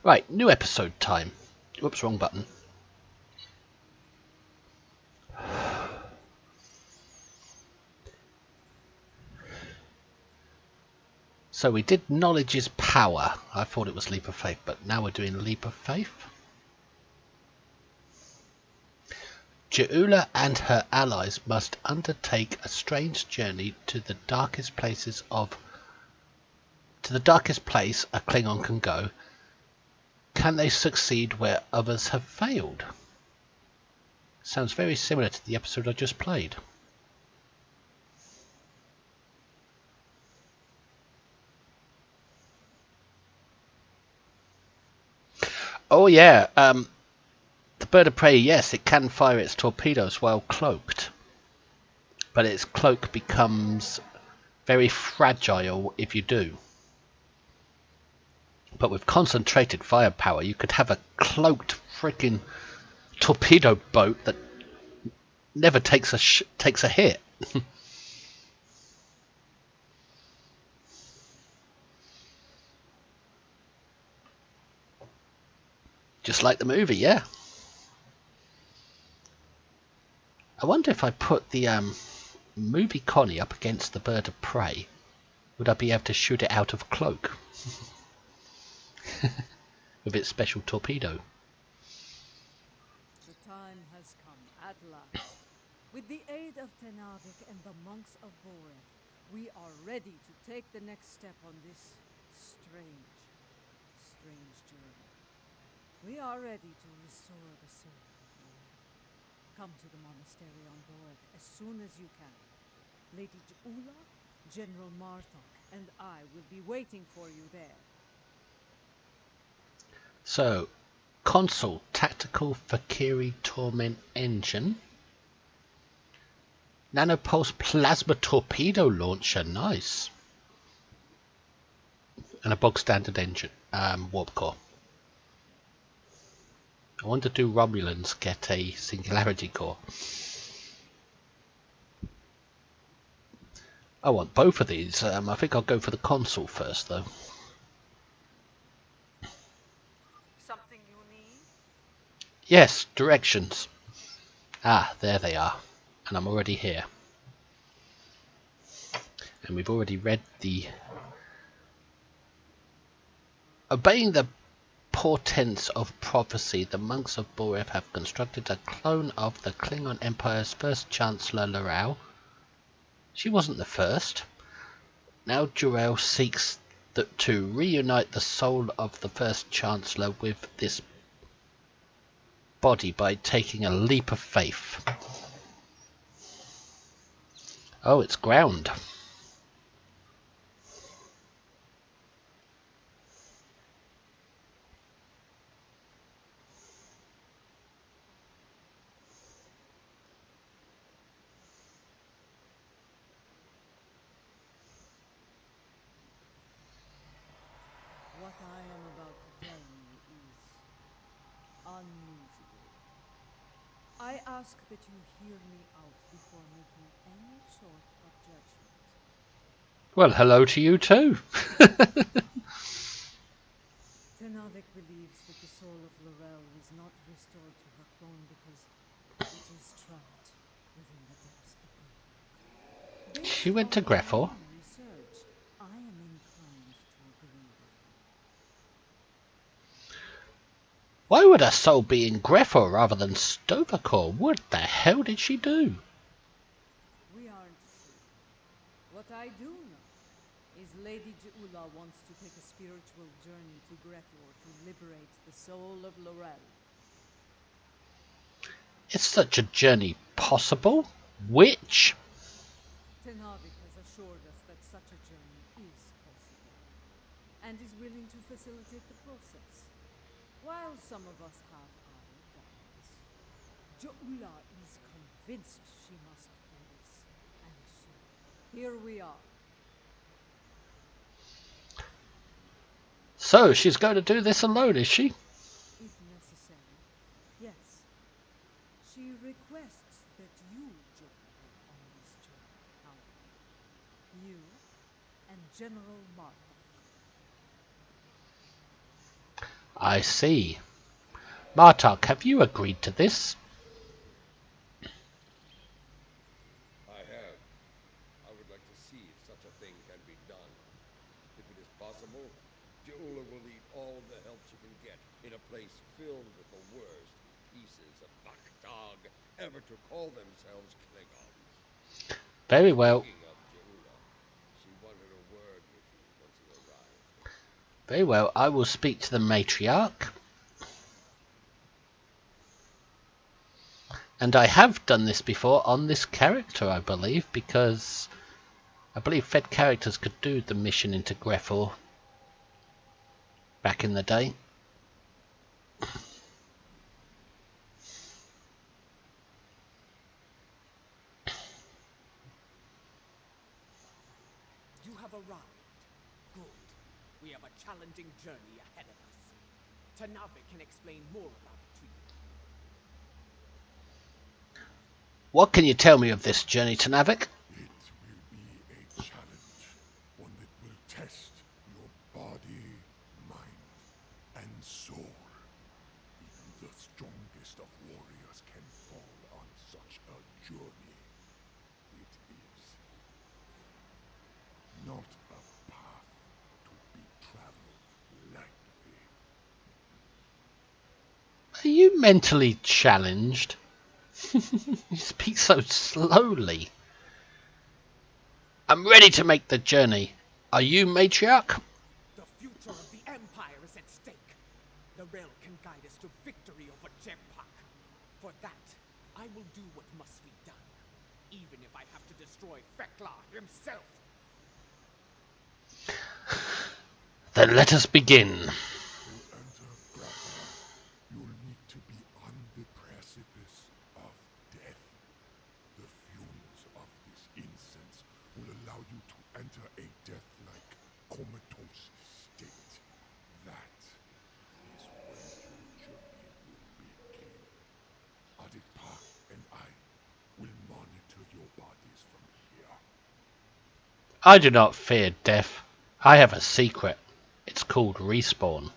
Right, new episode time. Whoops, wrong button. So we did knowledge is power. I thought it was leap of faith, but now we're doing leap of faith. Jeula and her allies must undertake a strange journey to the darkest place a Klingon can go. Can they succeed where others have failed? Sounds very similar to the episode I just played. Oh yeah, the bird of prey, yes, it can fire its torpedoes while cloaked. But its cloak becomes very fragile if you do. But with concentrated firepower, you could have a cloaked freaking torpedo boat that never takes a hit. Just like the movie, yeah. I wonder if I put the movie Connie up against the bird of prey, would I be able to shoot it out of cloak with its special torpedo? The time has come at last. With the aid of Tenavik and the monks of Boreth, we are ready to take the next step on this strange journey. We are ready to restore the soul of Lorel. Come to the monastery on Boreth as soon as you can. Lady Jeula, General Martok, and I will be waiting for you there. So, console, tactical Fakiri torment engine, nanopulse plasma torpedo launcher, nice, and a bog standard engine, warp core. I wonder, do Romulans get a singularity core? I want both of these. I think I'll go for the console first, though. Something you need? Yes, directions. Ah, there they are. And I'm already here. And we've already read the... Obeying the portents of prophecy, the monks of Boreth have constructed a clone of the Klingon Empire's first Chancellor, Lorel. She wasn't the first. Now Jor-El seeks to reunite the soul of the first Chancellor with this body by taking a leap of faith. Oh, it's ground. What I am about to tell you is unusual. I ask that you hear me out before making any sort of judgment. Well, hello to you too. Tenavik believes that the soul of Lorel is not restored to her clone because it is trapped within the depths of Grethor. She Based went to on my Grethor. own research, I am inclined to agree with you. Why would her soul be in Grethor rather than Tovakor? What the hell did she do? We aren't sure. What I do know is Lady Jeula wants to take a spiritual journey to Grethor to liberate the soul of Lorel. Is such a journey possible? Which? Tenavik has assured us that such a journey is possible, and is willing to facilitate the process. While some of us have our doubts, Jeula is convinced she must do this, and so here we are. So she's going to do this alone, is she? If necessary, yes. She requests that you join her on this journey, however. You and General Martok. I see. Martok, have you agreed to this? I have. I would like to see if such a thing can be done. If it is possible, Geula will need all the help she can get in a place filled with the worst pieces of Bakhtag ever to call themselves Klingons. Very well. Speaking of Geula, she wanted a word with you once you arrived. Very well. I will speak to the matriarch. And I have done this before on this character, I believe, because I believe Fed characters could do the mission into Greffel back in the day. You have arrived. Good. We have a challenging journey ahead of us. Tanavik can explain more about it to you. What can you tell me of this journey to Navik? It will be a challenge, one that will test your body, mind, and soul. Even the strongest of warriors can fall on such a journey. It is not a path to be traveled lightly. Are you mentally challenged? You speak so slowly. I'm ready to make the journey. Are you, matriarch? The future of the Empire is at stake. The rail can guide us to victory over Jempak. For that, I will do what must be done, even if I have to destroy Fekla himself. Then let us begin. To enter Graffa, you'll need to be on the precipice of death. The fumes of this incense will allow you to enter a death-like comatose state. That is when your journey will begin. Adikpa and I will monitor your bodies from here. I do not fear death. I have a secret. It's called respawn.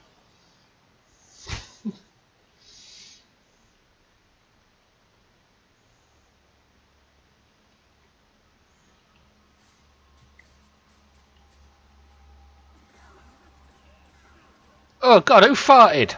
Oh god, who farted?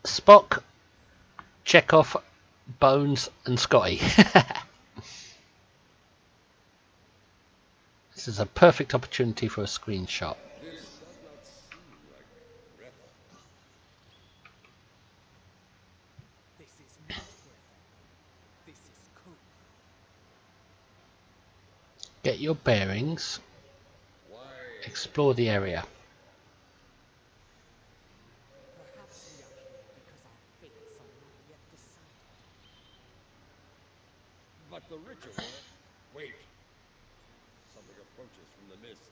Spock, Chekhov, Bones, and Scotty. This is a perfect opportunity for a screenshot. This does not seem like Grethel. This is not Grethel. This is Kove. Get your bearings. Why? Explore the area. Perhaps we are here because our fates are not yet decided. But the ritual. Wait. Something approaches from the mists.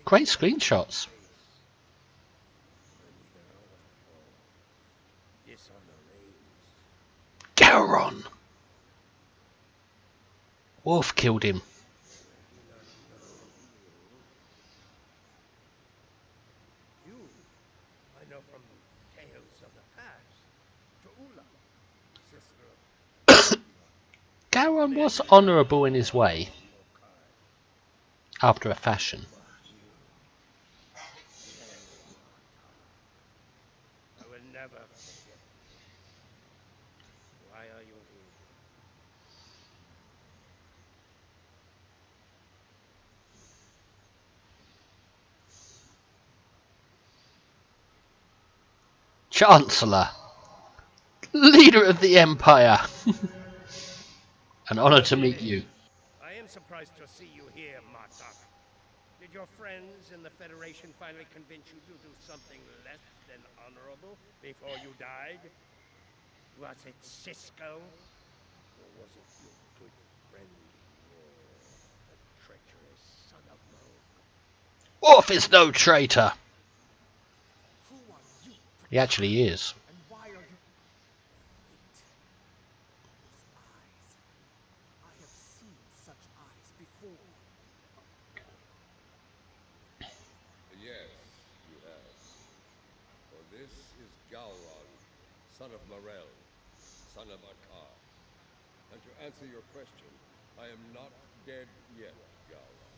Great screenshots. Gowron! Wolf killed him. You, I know from tales of the past. Geula, sister of Gowron was honourable in his way, after a fashion. I will never forget you. Why are you here? Chancellor! Leader of the Empire! An honour to meet you. I am surprised to see you here, Martok. Did your friends in the Federation finally convince you to do something less than honorable before you died? Was it Cisco? Or was it your good friend Worf, the treacherous son of Moog? Worf is no traitor. Who are you, He actually Picard? is. And why are you... Wait. Those eyes. I have seen such eyes before. Yes, you have. For this is Gowron, son of Morel, son of Akar. And to answer your question, I am not dead yet, Gowron.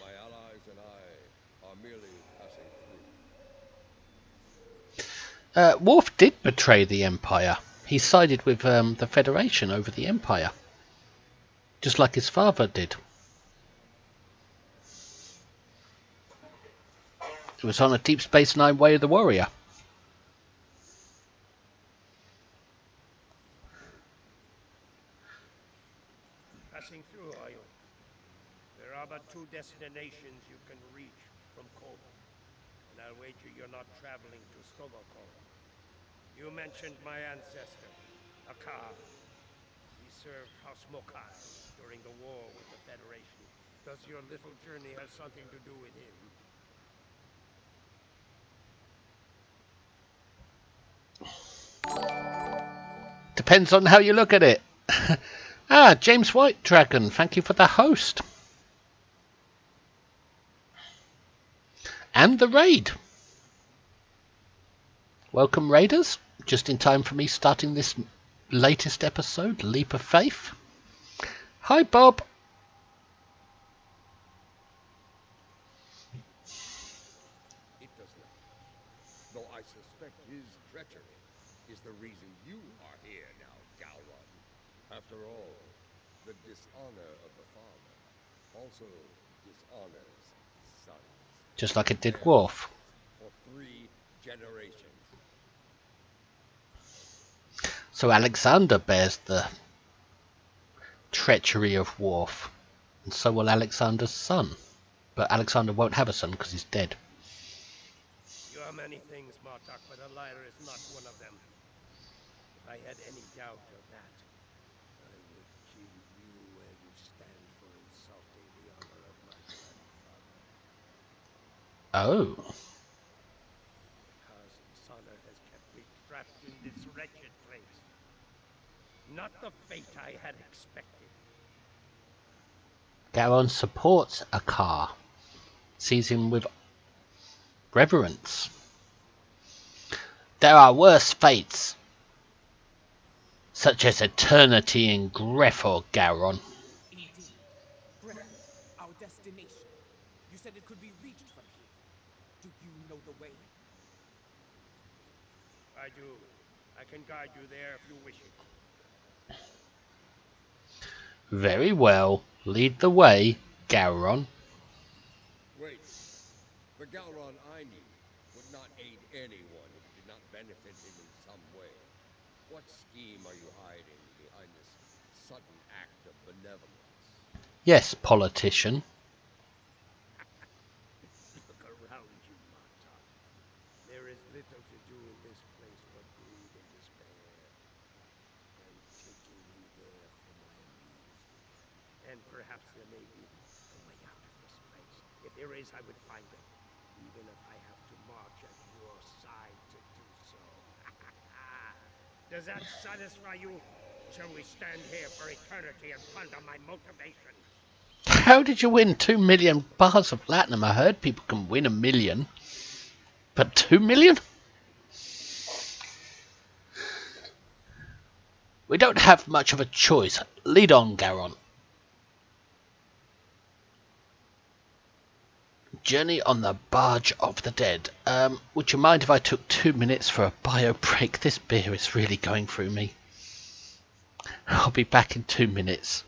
My allies and I are merely passing through. Worf did betray the Empire. He sided with the Federation over the Empire, just like his father did. It was on a Deep Space Nine way of the warrior. Passing through, are you? There are but two destinations you can reach from Kova. And I'll wager you're not traveling to Stovokon. You mentioned my ancestor, Akar. He served House Mokai during the war with the Federation. Does your little journey have something to do with him? Depends on how you look at it. James White Dragon, thank you for the host. And the raid. Welcome, Raiders. Just in time for me starting this latest episode, Leap of Faith. Hi, Bob. It does not. Though I suspect his treachery is the reason you are here now, Gowron. After all, the dishonor of the father also dishonors sons. Just like it did Theirs Worf. for 3 generations. So Alexander bears the treachery of Worf. And so will Alexander's son. But Alexander won't have a son because he's dead. You are many things, Martok, but a liar is not one of them. If I had any doubt of that, I would kill you where you stand for insulting the honor of my grandfather. Oh. Because dishonor has kept me trapped in this wretched place. Not the fate I had expected. Gowron supports Akar. Sees him with reverence. There are worse fates, such as eternity in Greffor, Gowron. Indeed. Greffel, our destination. You said it could be reached from here. Do you know the way? I do. I can guide you there if you wish it. Very well. Lead the way, Gowron. Wait. The Gowron I knew would not aid anyone if it did not benefit him in some way. What scheme are you hiding behind this sudden act of benevolence? Yes, politician. Look around you, Martok. There is little to do in this place but brood and despair. I'm taking you there for my amusement. And perhaps there may be a way out of this place. If there is, I would find it. Even if I have to march at your side to do so. Does that satisfy you? Or shall we stand here for eternity and ponder my motivations? How did you win 2 million bars of platinum? I heard people can win 1 million. But 2 million? We don't have much of a choice. Lead on, Gowron. Journey on the Barge of the Dead. Would you mind if I took 2 minutes for a bio break? This beer is really going through me. I'll be back in 2 minutes.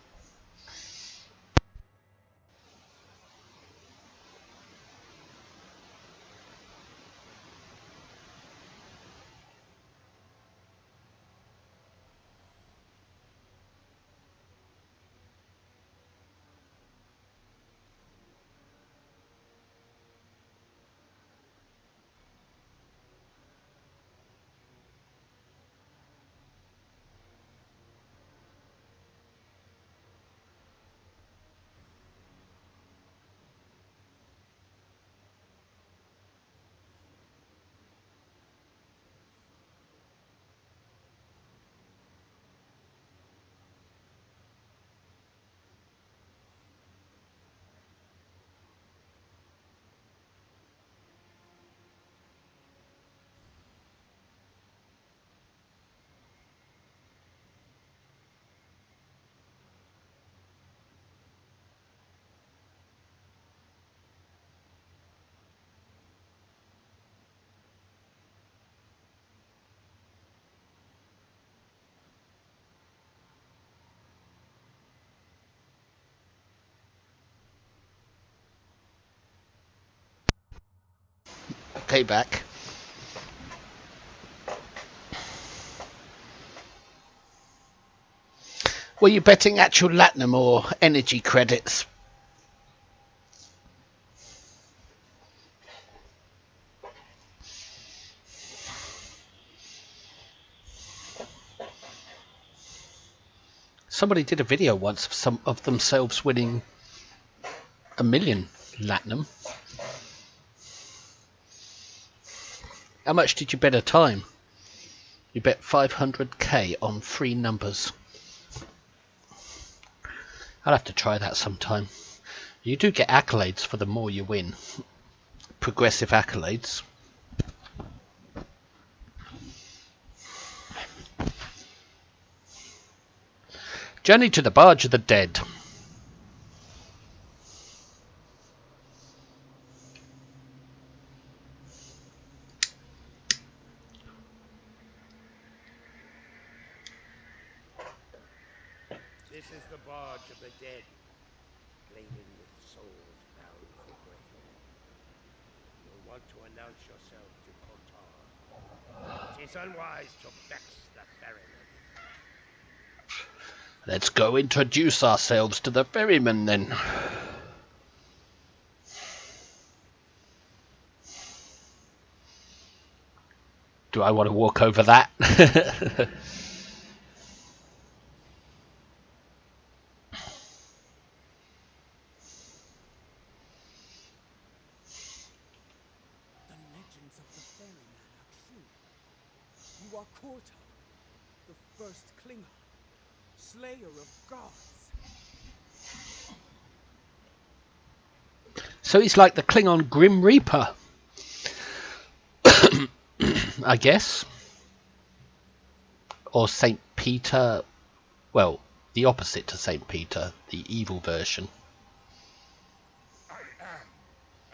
payback. Were you betting actual latinum or energy credits? Somebody did a video once of some of themselves winning 1 million latinum. How much did you bet a time? You bet 500k on 3 numbers. I'll have to try that sometime. You do get accolades for the more you win. Progressive accolades. Journey to the Barge of the Dead. This is the barge of the dead, laden with souls bound for Greater. You'll want to announce yourself to Kotar. It is unwise to vex the ferryman. Let's go introduce ourselves to the ferryman then. Do I want to walk over that? Legends of the ferryman are true. You are Korta, the first Klingon, slayer of gods. So he's like the Klingon Grim Reaper, I guess. Or Saint Peter, well, the opposite to Saint Peter, the evil version. I am,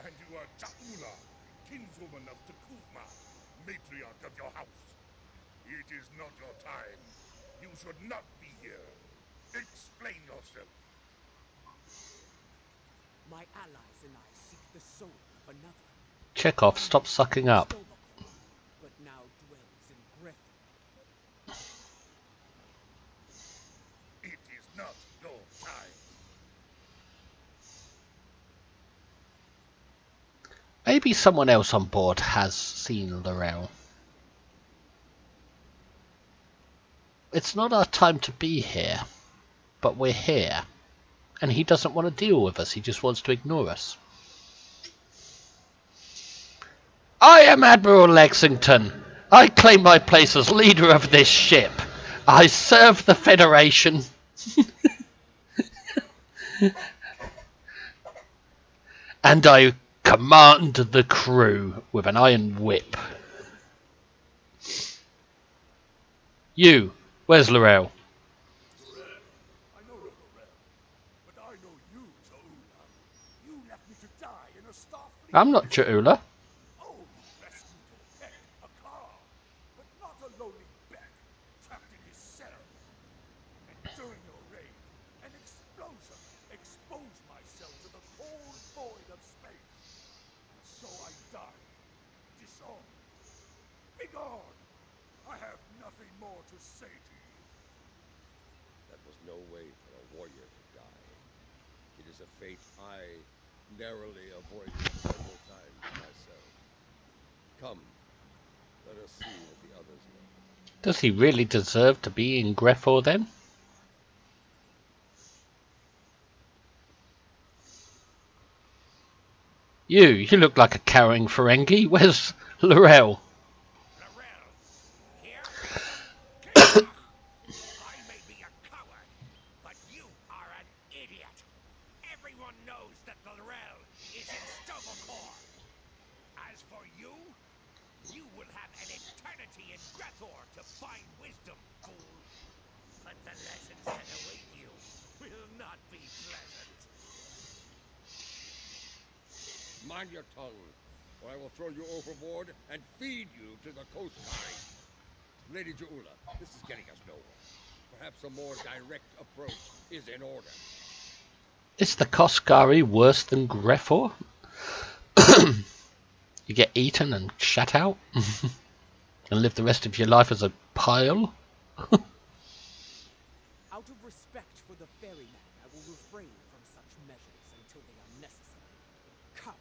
and you are Ta'ula, kinswoman of Tekufma, matriarch of your house. It is not your time. You should not be here. Explain yourself. My allies and I seek the soul of another. Chekhov, stop sucking up. But now dwells in Greater. It is not your time. Maybe someone else on board has seen Laurel. It's not our time to be here, but we're here. And he doesn't want to deal with us, he just wants to ignore us. I am Admiral Lexington. I claim my place as leader of this ship. I serve the Federation. And I command the crew with an iron whip. You, where's Laurel? I know no Lorel, but I know you, Ta'ula. You left me to die in a Starfleet. I'm not Cha'ula. Oh, you rescued a Beck, a car, but not a lowly Beck, trapped in his cell. And during your raid, an explosion exposed myself to the cold void of space. And so I died, disarmed. Begone! I have nothing more to say to you. That was no way for a warrior to die. It is a fate I narrowly avoided several times myself. Come, let us see what the others know. Does he really deserve to be in Grefor then? You look like a cowering Ferengi. Where's Laurel? Laurel, here? I may be a coward, but you are an idiot. Everyone knows that Laurel is in Stogokor. As for you, you will have an eternity in Greathor to find wisdom, fool. But the lessons that await you will not be pleasant. Mind your tongue, or I will throw you overboard and feed you to the Coast Guard. Lady Ta'ula, this is getting us nowhere. Perhaps a more direct approach is in order. Is the Koskari worse than Grefor? You get eaten and shat out and live the rest of your life as a pile. Out of respect for the ferryman, I will refrain from such measures until they are necessary. Come,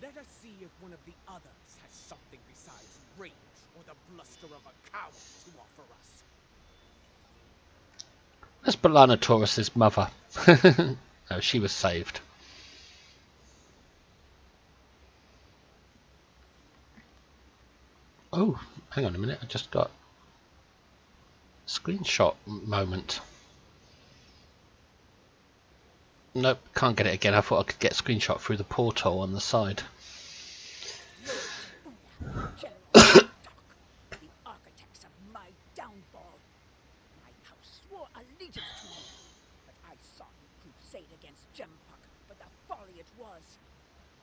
let us see if one of the others has something besides rage or the bluster of a coward to offer us. That's Balana Taurus's mother. No, she was saved. Oh, hang on a minute. I just got a screenshot moment. Nope, can't get it again. I thought I could get a screenshot through the portal on the side. General Stock, the architects of my downfall. My house swore allegiance to you, but I saw you crusade against Gempuck for the folly it was.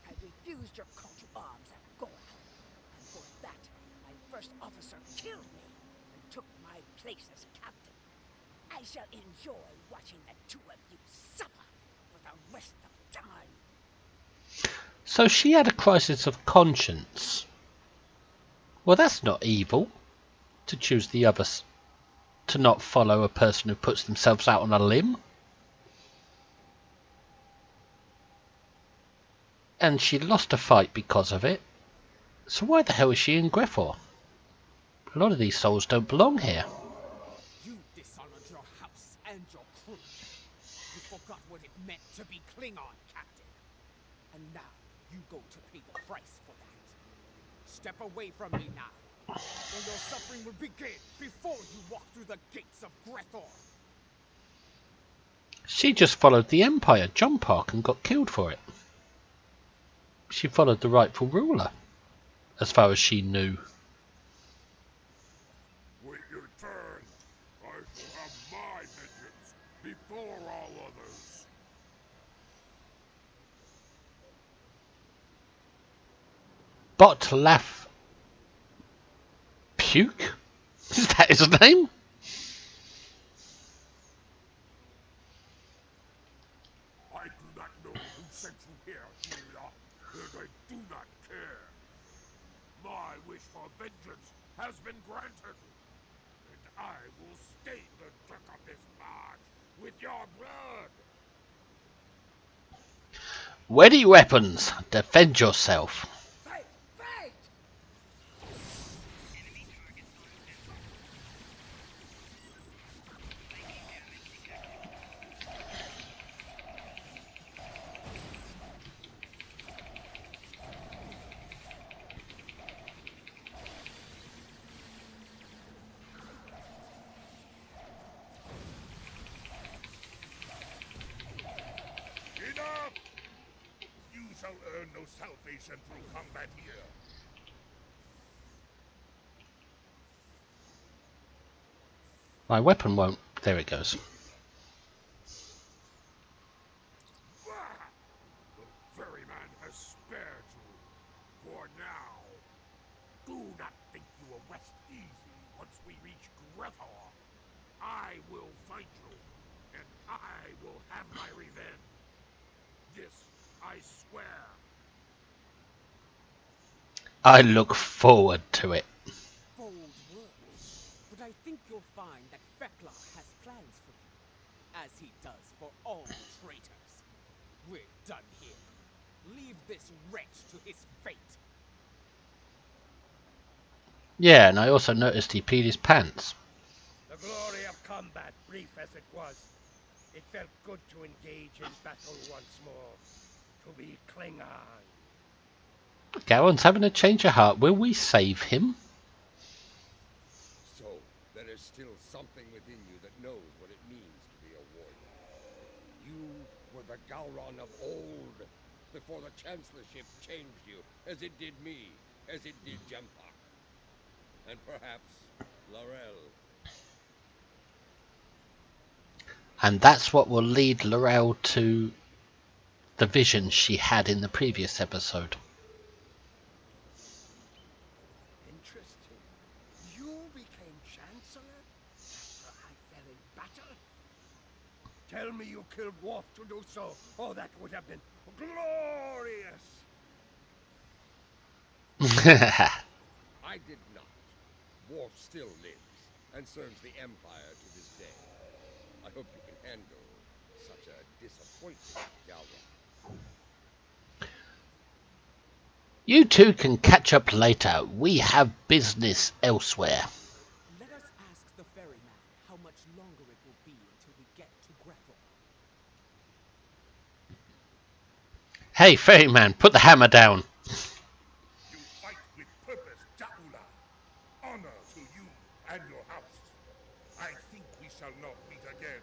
I refused your call to arms at Gorath, and for that, my first officer killed me and took my place as captain. I shall enjoy watching the two of you suffer for the rest of time. So she had a crisis of conscience. Well, that's not evil. To choose the others, to not follow a person who puts themselves out on a limb. And she lost a fight because of it. So why the hell is she in Grethor? A lot of these souls don't belong here. You dishonored your house and your crew. You forgot what it meant to be Klingon, Captain. And now you go to pay the price for that. Step away from me now, or your suffering will begin before you walk through the gates of Grethor. She just followed the Empire, John Park, and got killed for it. She followed the rightful ruler, as far as she knew. Wait your turn. I shall have my vengeance before all others. Botlaf Puke? Is that his name? I do not know who sent you here, Julia, and I do not care. My wish for vengeance has been granted, and I will stain the deck of this march with your blood. Ready weapons. Defend yourself. Fight! Fight! Enough! You shall earn no salvation through combat here. My weapon won't. There it goes. Bah! The ferryman has spared you. For now. Do not think you will rest easy once we reach Grethor. I will find you, and I will have my revenge. This I swear. I look forward to it. Bold words, but I think you'll find that Fekla has plans for you, as he does for all traitors. We're done here. Leave this wretch to his fate. Yeah, and I also noticed he peed his pants. The glory of combat, brief as it was. It felt good to engage in battle once more. To be Klingon. Garon's having a change of heart. Will we save him? So, there is still something within you that knows what it means to be a warrior. You were the Gowron of old, before the Chancellorship changed you, as it did me, as it did Gempuck. And perhaps Laurel. And that's what will lead Laurel to the vision she had in the previous episode. Interesting. You became Chancellor after I fell in battle? Tell me you killed Worf to do so. Oh, that would have been glorious. I did not. Worf still lives, and serves the Empire to this day. I hope you can handle such a disappointment, Galra. You two can catch up later. We have business elsewhere. Let us ask the ferryman how much longer it will be until we get to Grethel. Hey, ferryman, put the hammer down. You fight with purpose, Jaula. Honor to you and your house. I think we shall not meet again,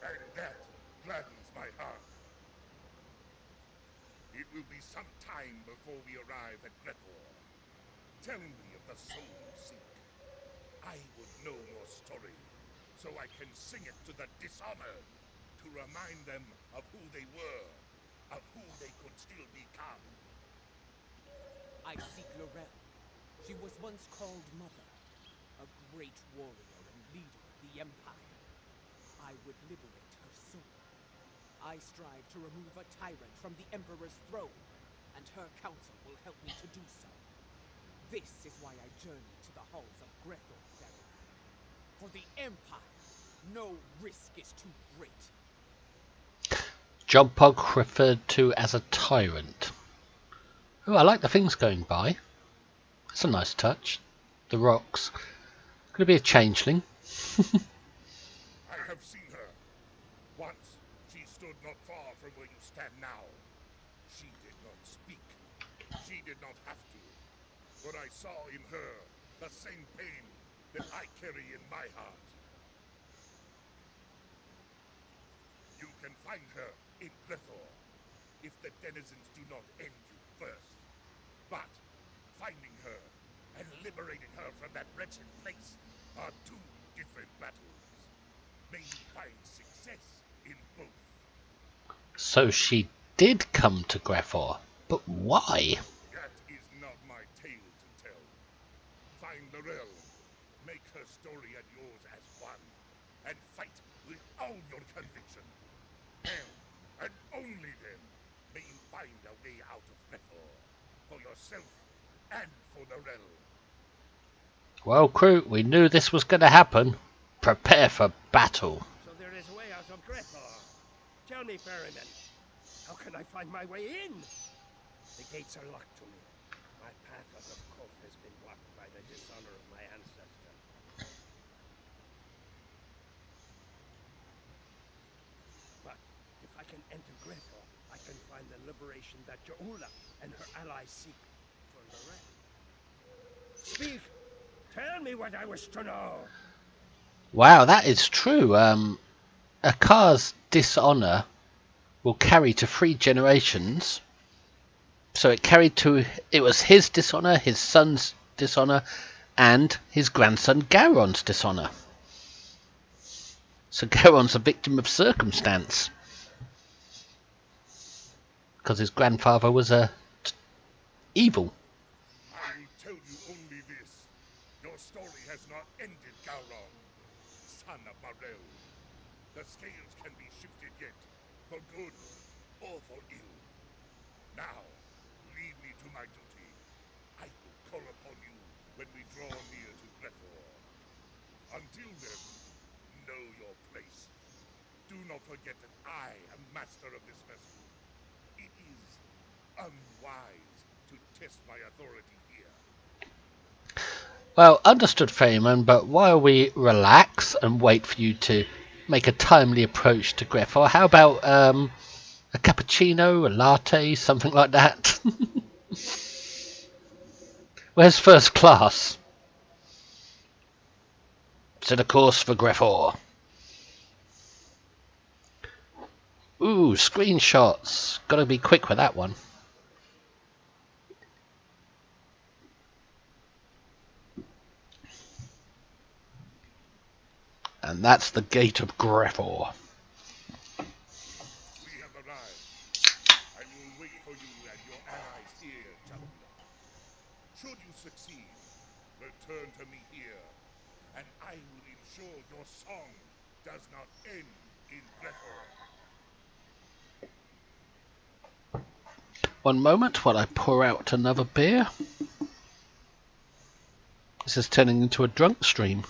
and that gladdens my heart. It will be some time before we arrive at Grethor. Tell me of the soul you seek. I would know your story, so I can sing it to the dishonored, to remind them of who they were, of who they could still become. I seek Lorel. She was once called Mother, a great warrior and leader of the Empire. I would liberate her soul. I strive to remove a tyrant from the Emperor's throne, and her counsel will help me to do so. This is why I journey to the halls of Grethor, Ferryman. For the Empire, no risk is too great. Jogpog referred to as a tyrant. Oh, I like the things going by. It's a nice touch. The rocks. Could it be a changeling? I have seen her. Once, she stood not far from where you stand now. She did not speak. She did not have to. But I saw in her the same pain that I carry in my heart. You can find her in Grethor, if the denizens do not end you first. But finding her and liberating her from that wretched place are two different battles. May you find success in both. So she did come to Grethor. But why? That is not my tale to tell. Find Lorel, make her story and yours as one, and fight with all your conviction. Then, and only then, may you find a way out of Grethor, for yourself and for Lorel. Well, crew, we knew this was going to happen. Prepare for battle. So there is a way out of Grethor. Tell me, ferryman, how can I find my way in? The gates are locked to me. My path out of Koth has been blocked by the dishonor of my ancestor. But if I can enter Grethor, I can find the liberation that Jaula and her allies seek for Lorel. Speak! Tell me what I wish to know! Wow, that is true. A car's dishonor will carry to 3 generations. So it was his dishonor, his son's dishonor, and his grandson Garon's dishonor. So Garon's a victim of circumstance. Because his grandfather was evil. I will tell you only this. Your story has not ended, Gauron, son of Marel. The scales can be shifted yet, for good or for ill. Now, leave me to my duty. I will call upon you when we draw near to Grethor. Until then, know your place. Do not forget that I am master of this vessel. It is unwise to test my authority here. Well, understood, Ferryman, but while we relax and wait for you to make a timely approach to Grethor, how about a cappuccino, a latte, something like that? Where's first class? Set a course for Grethor. Ooh, screenshots. Gotta be quick with that one. And that's the gate of Grethor. We have arrived. I will wait for you and your allies here, Jaula. Should you succeed, return to me here, and I will ensure your song does not end in Grethor. One moment while I pour out another beer. This is turning into a drunk stream.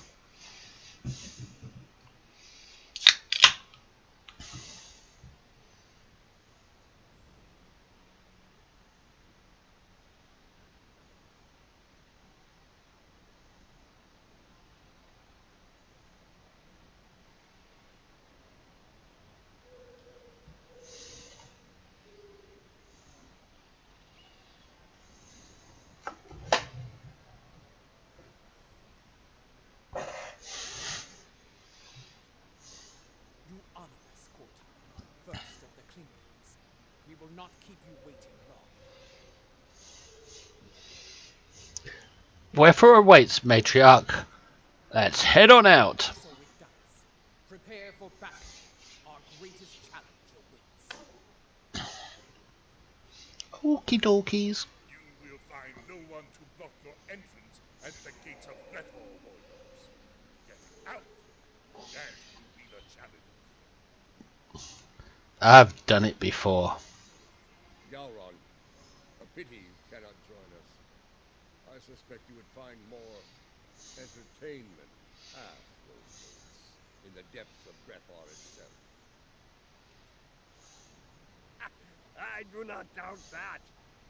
You honor us, Kotar, first of the Klingons. We will not keep you waiting long. Wherefore awaits, matriarch. Let's head on out. So it does. Prepare for battle. Our greatest challenge awaits. Okie dokies. You will find no one to block your entrance at the gates of Breathor, warriors. Get out! That will be the challenge. I've done it before. Galron, a pity you cannot join us. I suspect you would find more entertainment past those gates, in the depths of Breathor itself. I do not doubt that.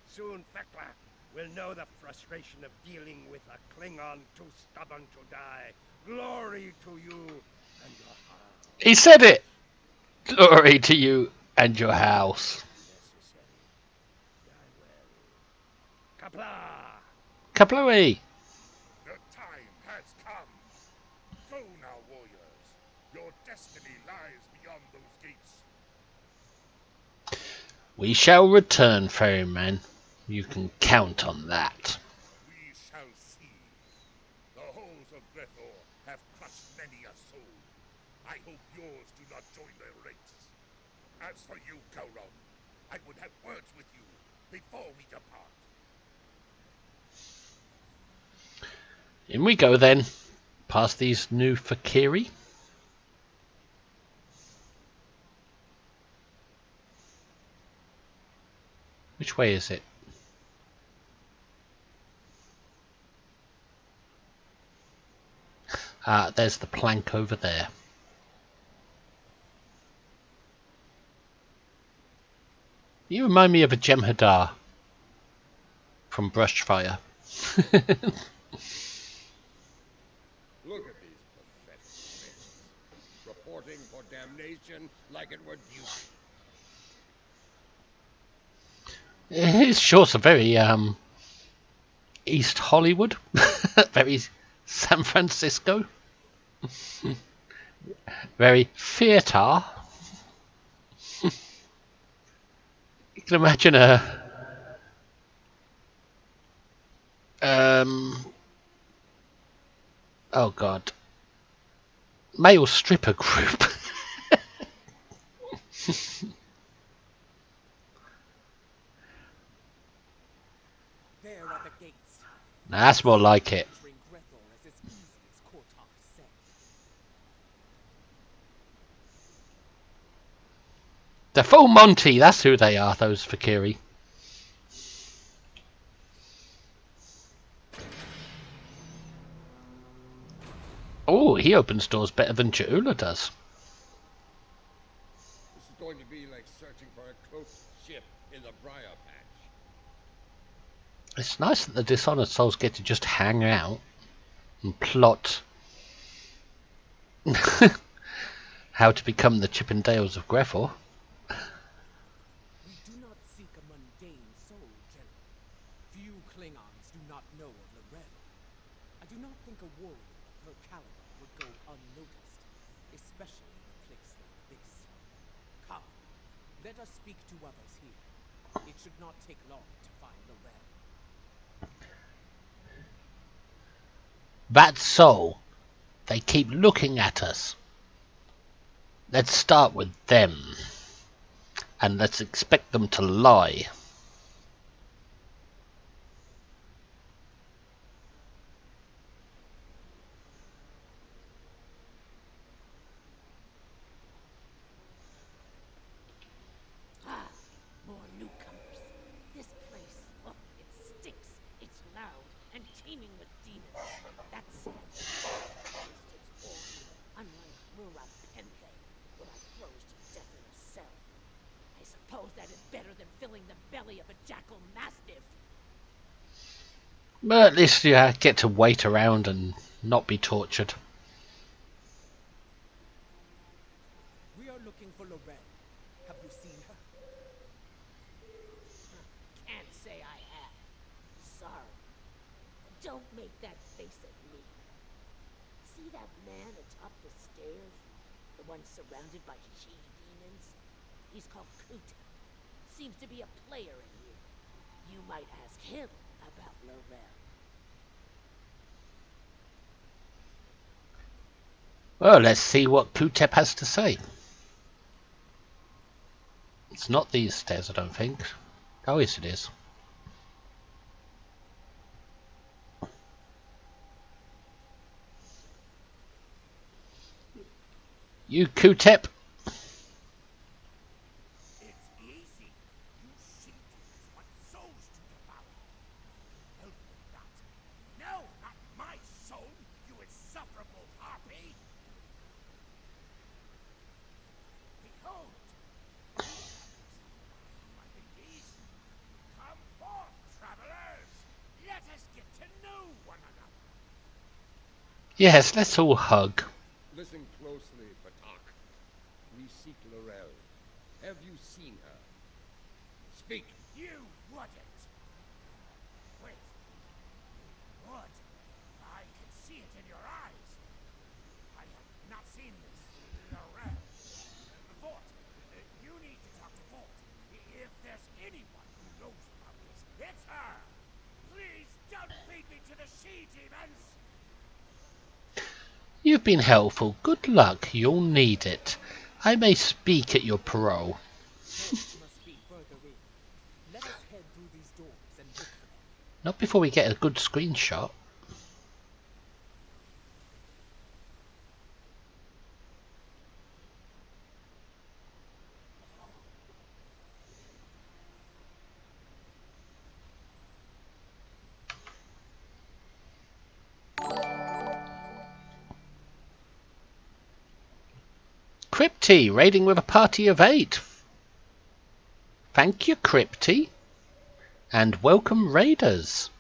Soon Fekla will know the frustration of dealing with a Klingon too stubborn to die. Glory to you and your house. He said it! Glory to you and your house. Necessary. Die well. Kapla! Kaplooey! The time has come. Go now, warriors. Your destiny lies beyond those gates. We shall return, ferryman. You can count on that. We shall see. The halls of Breathor have crushed many a soul. I hope yours do not join their ranks. As for you, Galron, I would have words with you before we depart. In we go then. Past these new Fakiri. Which way is it? There's the plank over there. You remind me of a Jem'Hadar from Brushfire. Look at these pathetic wretches, reporting for damnation like it were duty. His shorts are very East Hollywood, very San Francisco, very theatre. You can imagine a oh god, male stripper group. There are the gates. That's more like it. Entering Breathor is as easy as Kotar said. The full Monty, that's who they are, those Fakiri. Oh, he opens doors better than Cha'ula does. This is going to be like searching for a cloaked ship in the briar patch. It's nice that the Dishonored Souls get to just hang out and plot how to become the Chippendales of Grethor. We do not seek a mundane soul, General. Few Klingons do not know of Lorel. I do not think a warrior of her caliber would go unnoticed, especially in a place like this. Come, let us speak to others here. It should not take long to find Lorel. That's so. They keep looking at us. Let's start with them. And let's expect them to lie. Ah, more newcomers. This place, oh, it stinks. It's loud and teeming with demons. is better than filling the belly of a jackal mastiff. But at least you get to wait around and not be tortured. We are looking for Lorel. Have you seen her? Can't say I have. Sorry. Don't make that face at me. See that man atop the stairs? The one surrounded by she-demons? He's called Kuta. Seems to be a player in here. You might ask him about Lorel. Well, let's see what Kutep has to say. It's not these stairs, I don't think. Oh, yes it is. You Kutep. It's easy. You she-demons want souls to devour. Help with that. No, not my soul, you insufferable harpy! Behold! My ladies, come forth, travelers! Let us get to know one another. Yes, let's all hug. Listen closely, Batak. We seek Lorel. Have you seen her? Speak. You wouldn't. Wait. You would. I can see it in your eyes. I have not seen this Lorel. Fort, you need to talk to Fort. If there's anyone who knows about this, it's her. Please don't feed me to the she-demons. You've been helpful. Good luck. You'll need it. I may speak at your parole. Forts must be further in. Let us head through these doors and look for them. Not before we get a good screenshot. Crypty, raiding with a party of 8. Thank you, Crypty. And welcome, raiders.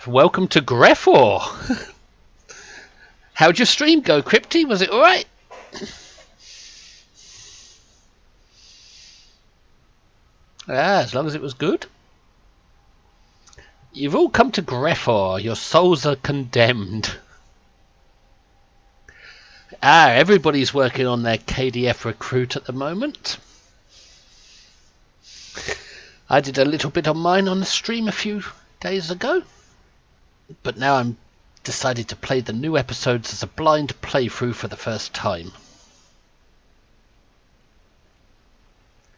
Welcome to Grefor. How'd your stream go, Crypty? Was it alright? As long as it was good. You've all come to Grefor. Your souls are condemned. Everybody's working on their KDF recruit at the moment. I did a little bit on mine on the stream a few days ago. But now I'm decided to play the new episodes as a blind playthrough for the first time.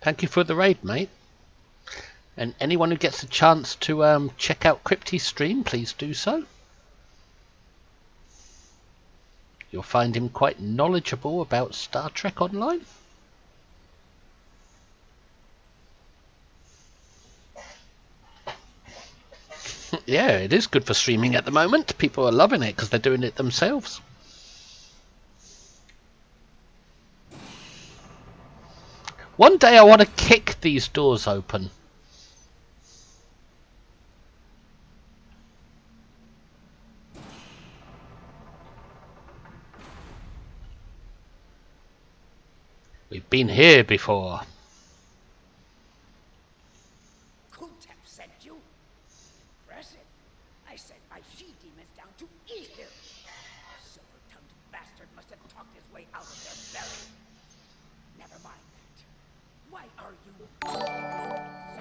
Thank you for the raid, mate. And anyone who gets a chance to check out Crypty's stream, please do so. You'll find him quite knowledgeable about Star Trek Online. Yeah, it is good for streaming at the moment. People are loving it because they're doing it themselves. One day I want to kick these doors open. We've been here before. Kutep sent you? Impressive. I sent my she-demons down to eat him. Silver-tongued bastard must have talked his way out of their belly. Never mind that. Why are you exactly?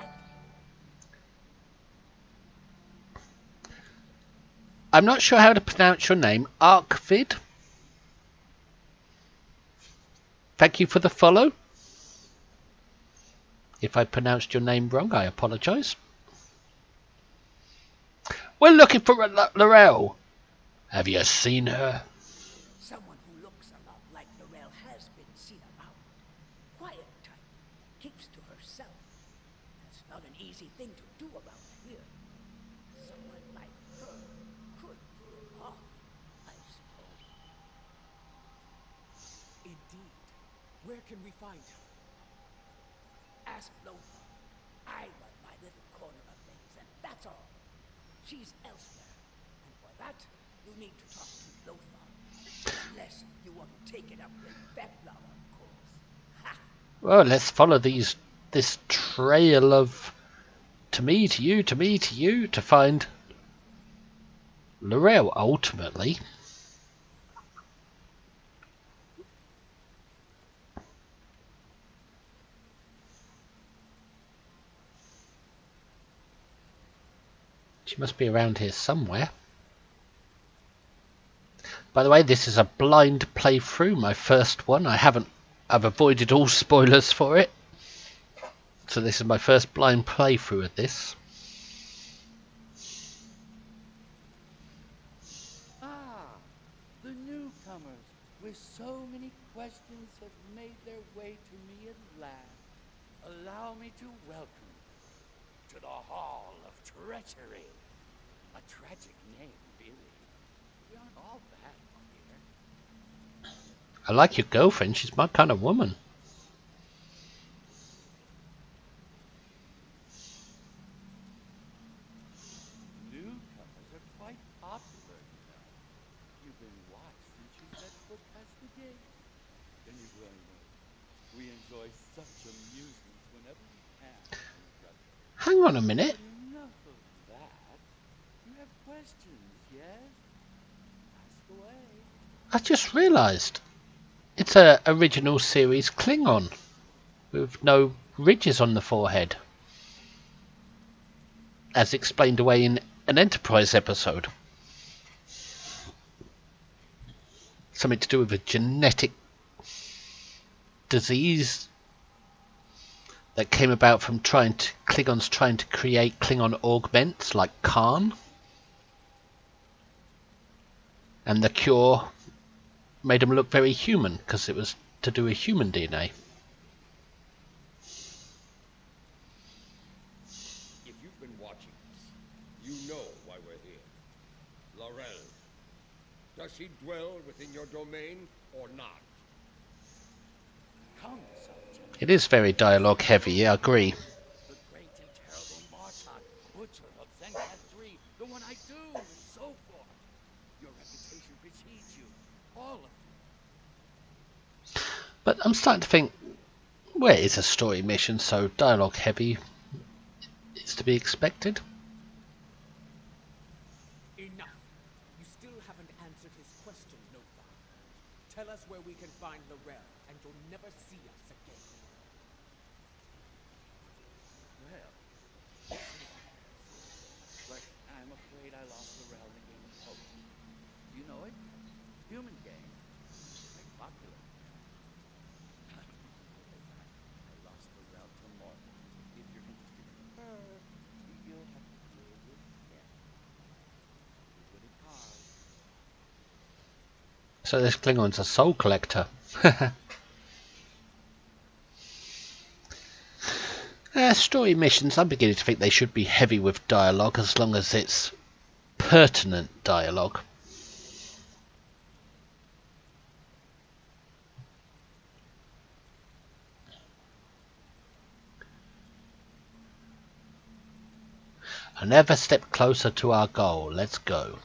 I'm not sure how to pronounce your name. Arkvid? Thank you for the follow. If I pronounced your name wrong, I apologise. We're looking for Lorel. Have you seen her? Someone who looks a lot like Lorel has been seen around. Quiet type. Keeps to herself. That's not an easy thing to do around here. Someone like her could pull it off, I suppose. Indeed. Where can we find her? ask Lothar. I run my little corner of things, and that's all. She's elsewhere, and for that, you need to talk to Lothar. Unless you want to take it up with Vetlar, of course. Ha! Well, let's follow this trail of to me, to you, to me, to you, to find Lorel ultimately. She must be around here somewhere. By the way, this is a blind playthrough, my first one. I've avoided all spoilers for it. So this is my first blind playthrough of this. Ah, the newcomers with so many questions have made their way to me at last. Allow me to welcome you to the Hall of Treachery. A tragic name, really. We aren't all bad here. I like your girlfriend, she's my kind of woman. Newcomers are quite popular, you know. You've been watched since you set foot past the gate. Then you well know. We enjoy such amusements whenever we can, brother. Hang on a minute. But enough of that. You have questions, yes? Ask away. I just realised. It's a original series Klingon. With no ridges on the forehead. As explained away in an Enterprise episode. Something to do with a genetic disease that came about from Klingons trying to create Klingon augments like Khan. And the cure made them look very human because it was to do with human DNA. If you've been watching us, you know why we're here. Laurel. Does she dwell within your domain or not? Come, Sergeant. It is very dialogue heavy, I agree. The great and terrible Martok, Butcher of Zenkat 3, the one I do, and so forth. Your reputation precedes you, all of you. But I'm starting to think, where is a story mission so dialogue heavy is to be expected? Enough. You still haven't answered his question, Lothar. Tell us where we can find Lorel, and you'll never see us again. Well, this is embarrassing, but I'm afraid I lost the Rel in game of poker. You know it? Human game. Quite popular. I lost the Rel to Morgan. If you're interested in her, you'll have to deal with him. With a card. So this Klingon's a soul collector. Story missions, I'm beginning to think they should be heavy with dialogue as long as it's pertinent dialogue. Another step closer to our goal. Let's go.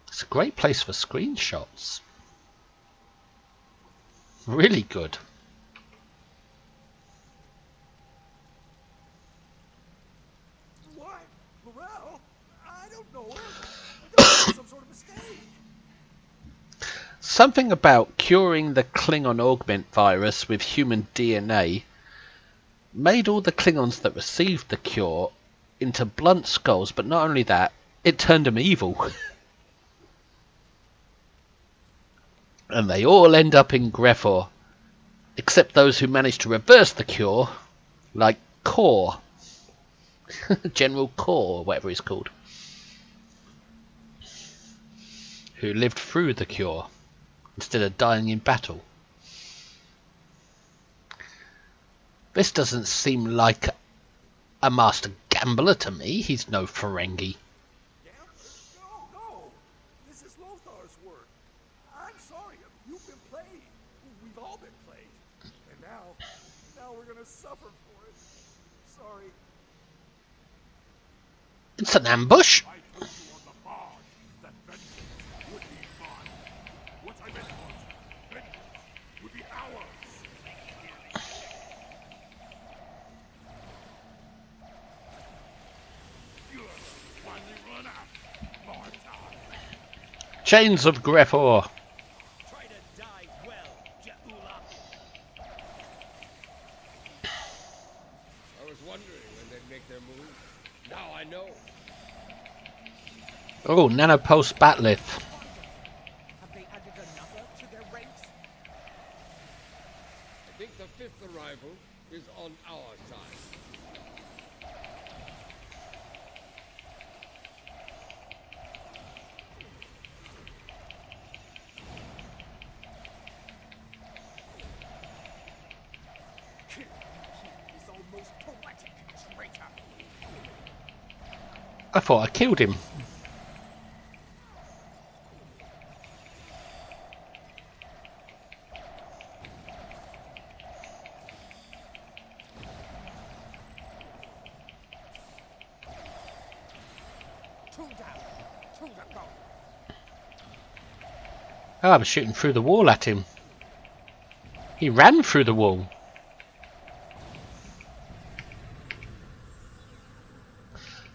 It's a great place for screenshots. Really good. What? Lorel? I don't know her. I don't make some sort of mistake. Something about curing the Klingon augment virus with human DNA made all the Klingons that received the cure into blunt skulls, but not only that, it turned them evil. And they all end up in Grethor, except those who managed to reverse the cure, like Kor. General Kor, whatever he's called. Who lived through the cure, instead of dying in battle. This doesn't seem like a master gambler to me. He's no Ferengi. Gambler? both ours were. I'm sorry. You've been played. We've all been played. And now we're gonna suffer for it. Sorry. It's an ambush. I told you on the barge that vengeance would be mine. What I meant was, vengeance would be ours. You're finally run out, Marta. Chains of Grepor. Try to die well, Jaula. I was wondering when they'd make their move. Now I know. Oh, Nanopulse Batlith. Have they added another to their ranks? I think the fifth arrival is on our side. Killing you is almost poetic, traitor. I thought I killed him. Two down, two to go. Oh, I was shooting through the wall at him. He ran through the wall.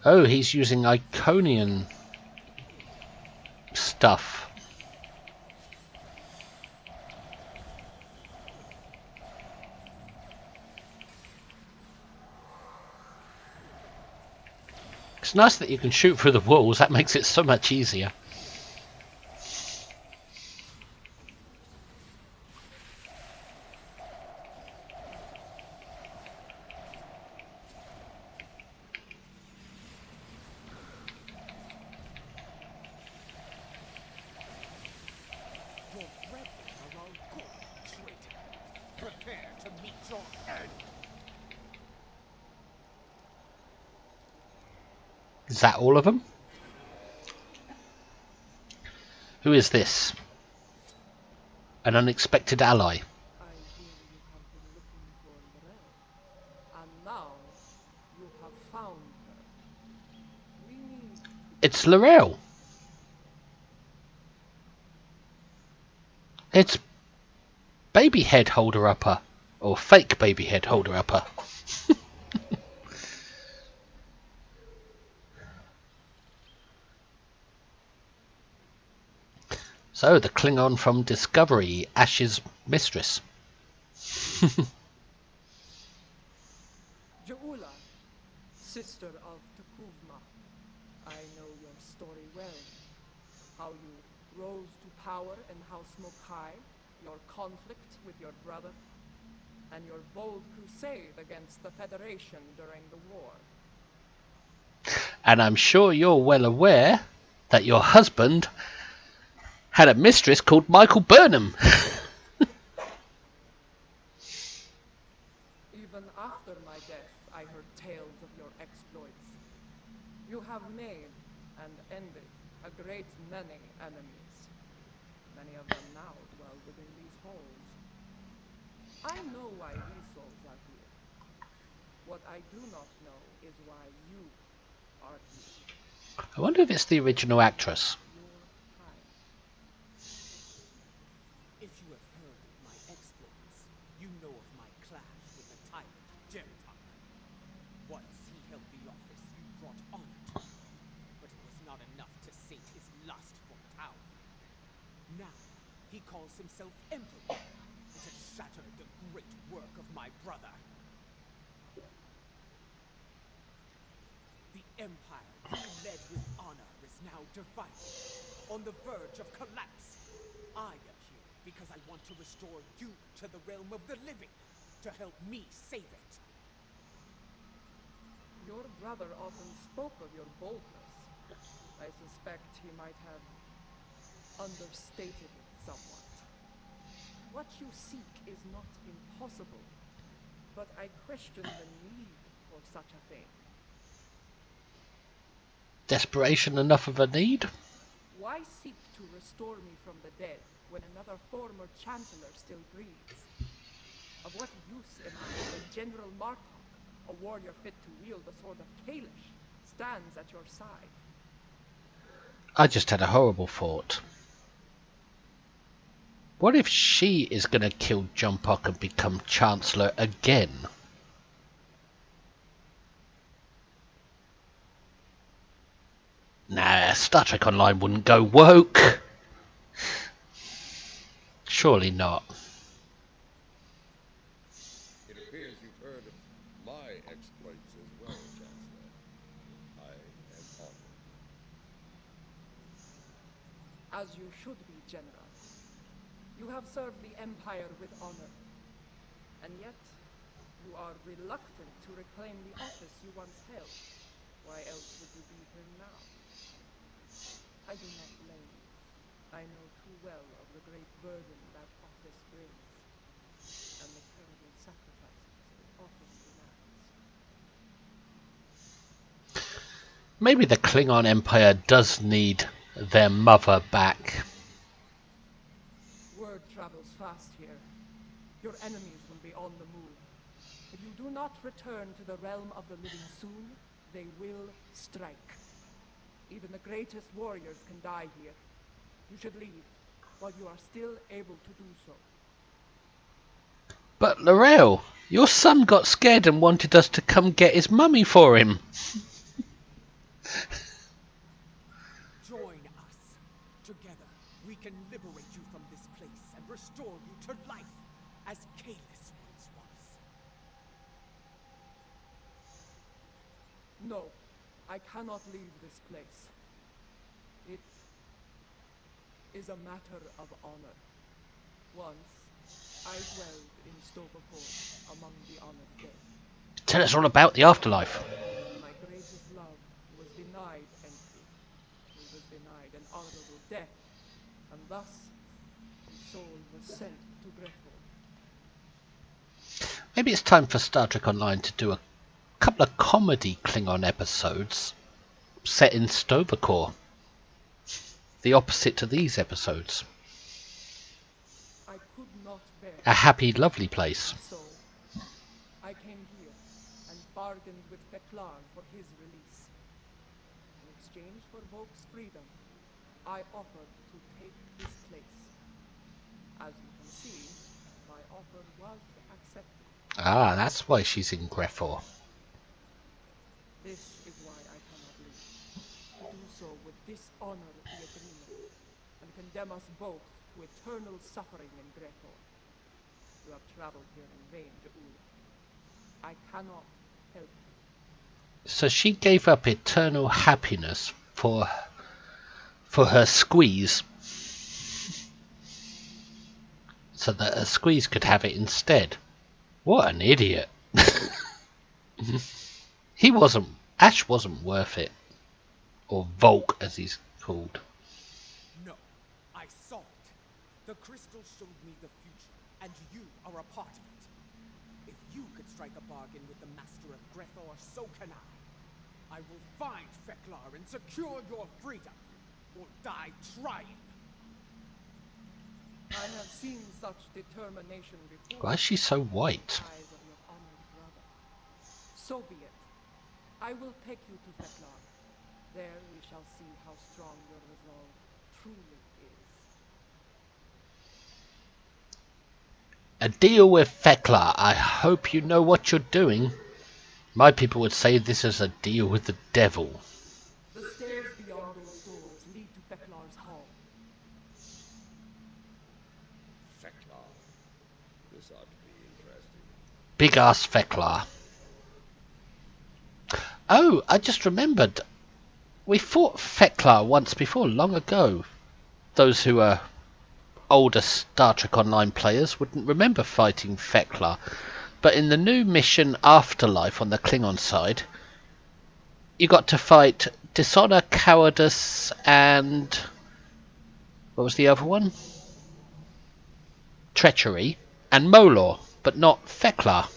Oh, he's using Iconian stuff. It's nice that you can shoot through the walls. That makes it so much easier. Your brethren are all good, traitor. Prepare to meet your end. Is that all of them? Who is this? An unexpected ally. I hear you have been looking for Lorel, and now you have found her. We need to... It's Lorel. It's baby head holder upper, or fake baby head holder upper. So the Klingon from Discovery, Ash's mistress. Jaula, sister of Takuvma, I know your story well. How you rose to power in House Mokai, your conflict with your brother, and your bold crusade against the Federation during the war. And I'm sure you're well aware that your husband had a mistress called Michael Burnham. Even after my death, I heard tales of your exploits. You have made and ended a great many enemies. Many of them now dwell within these halls. I know why these souls are here. What I do not know is why you are here. I wonder if it's the original actress. Your time. If you have heard of my exploits, you know of my clash with the tyrant Jempak. Once he held the office you brought honor to, but it was not enough to sate his lust for power. Now, he calls himself Emperor. It has shattered the great work of my brother. The Empire you led with honor is now divided, on the verge of collapse. I am here because I want to restore you to the realm of the living, to help me save it. Your brother often spoke of your boldness. I suspect he might have understated it somewhat. What you seek is not impossible, but I question the need for such a thing. Desperation enough of a need? Why seek to restore me from the dead when another former chancellor still breathes? Of what use am I when General Martok, a warrior fit to wield the sword of Kalish, stands at your side? I just had a horrible thought. What if she is going to kill Jumpok and become Chancellor again? Nah, Star Trek Online wouldn't go woke. Surely not. It appears you've heard of my exploits as well, Chancellor. I am honored. As you should be, General. You have served the Empire with honor. And yet, you are reluctant to reclaim the office you once held. Why else would you be here now? I do not blame you. I know too well of the great burden that office brings, and the terrible sacrifices it often demands. Maybe the Klingon Empire does need their mother back. Word travels fast here. Your enemies will be on the move. If you do not return to the realm of the living soon, they will strike. Even the greatest warriors can die here. You should leave, while you are still able to do so. But Laurel, your son got scared and wanted us to come get his mummy for him. Join us. Together, we can liberate you from this place and restore you to life, as Kalis once was. No, I cannot leave this place. It is a matter of honor. Once, I dwelled in Stovaport among the honored dead. Tell us all about the afterlife. My greatest love was denied entry. He was denied an honorable death, and thus his soul was sent to Grethel. Maybe it's time for Star Trek Online to do a couple of comedy Klingon episodes set in Sto-Vo-Kor. The opposite to these episodes. I could not bear A happy, lovely place. so I came here and bargained with Feklar for his release. In exchange for Voke's freedom, I offered to take his place. As you can see, my offer was accepted. Ah, that's why she's in Grethor. This is why I cannot leave. To do so would dishonor the agreement and condemn us both to eternal suffering in Grethor. You have traveled here in vain, Jaul. I cannot help you. So she gave up eternal happiness for her squeeze, so that her squeeze could have it instead. What an idiot. Ash wasn't worth it. Or Volk as he's called. No, I saw it. The crystal showed me the future, and you are a part of it. If you could strike a bargain with the master of Grethor, so can I. I will find Feklar and secure your freedom, or die trying. I have seen such determination before. Why is she so white? In the eyes of your honored brother. So be it. I will take you to Feklar. There we shall see how strong your resolve truly is. A deal with Feklar. I hope you know what you're doing. My people would say this is a deal with the devil. The stairs beyond those doors lead to Feklar's hall. Feklar. This ought to be interesting. Big ass Feklar. Oh, I just remembered. We fought Feklar once before, long ago. Those who are older Star Trek Online players wouldn't remember fighting Feklar. But in the new mission Afterlife on the Klingon side, you got to fight Dishonor, Cowardice, and... what was the other one? Treachery, and Molor, but not Feklar.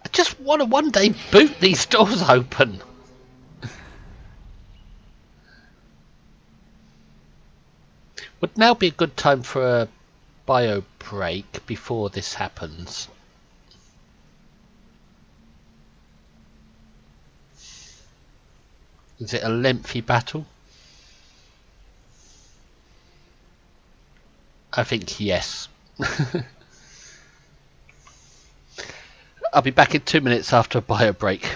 I just want to one day boot these doors open. Would now be a good time for a bio break before this happens. Is it a lengthy battle? I think yes. I'll be back in 2 minutes after a bio break.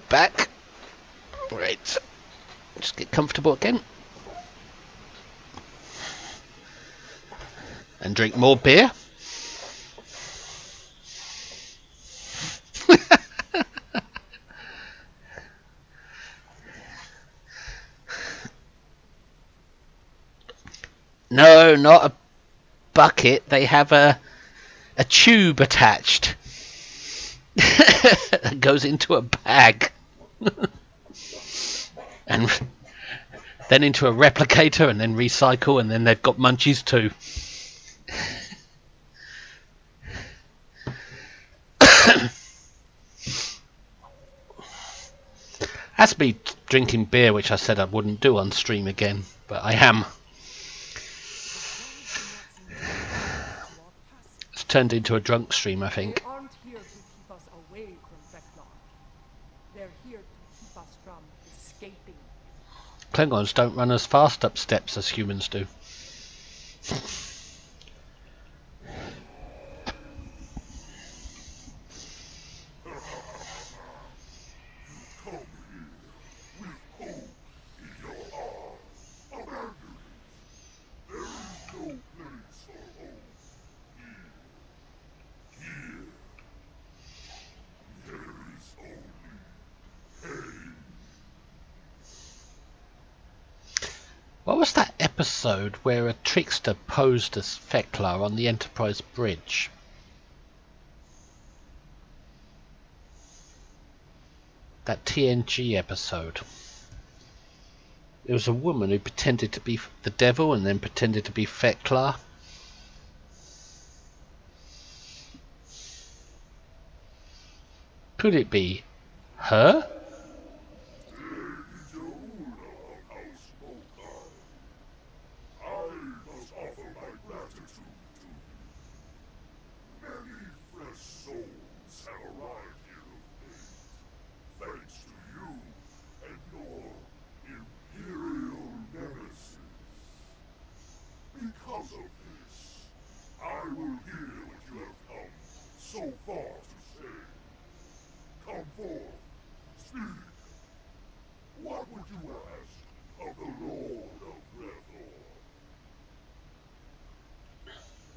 Back. Right. Just get comfortable again. And drink more beer. No, not a bucket. They have a tube attached. That goes into a bag. And then into a replicator, and then recycle, and then they've got munchies too. That's me drinking beer, which I said I wouldn't do on stream again, but I am. It's turned into a drunk stream, I think. They aren't here to keep us away from Veclar. They're here to keep us from escaping. Klingons don't run as fast up steps as humans do. What was that episode where a trickster posed as Feklar on the Enterprise bridge? That TNG episode. It was a woman who pretended to be the devil and then pretended to be Feklar. Could it be her?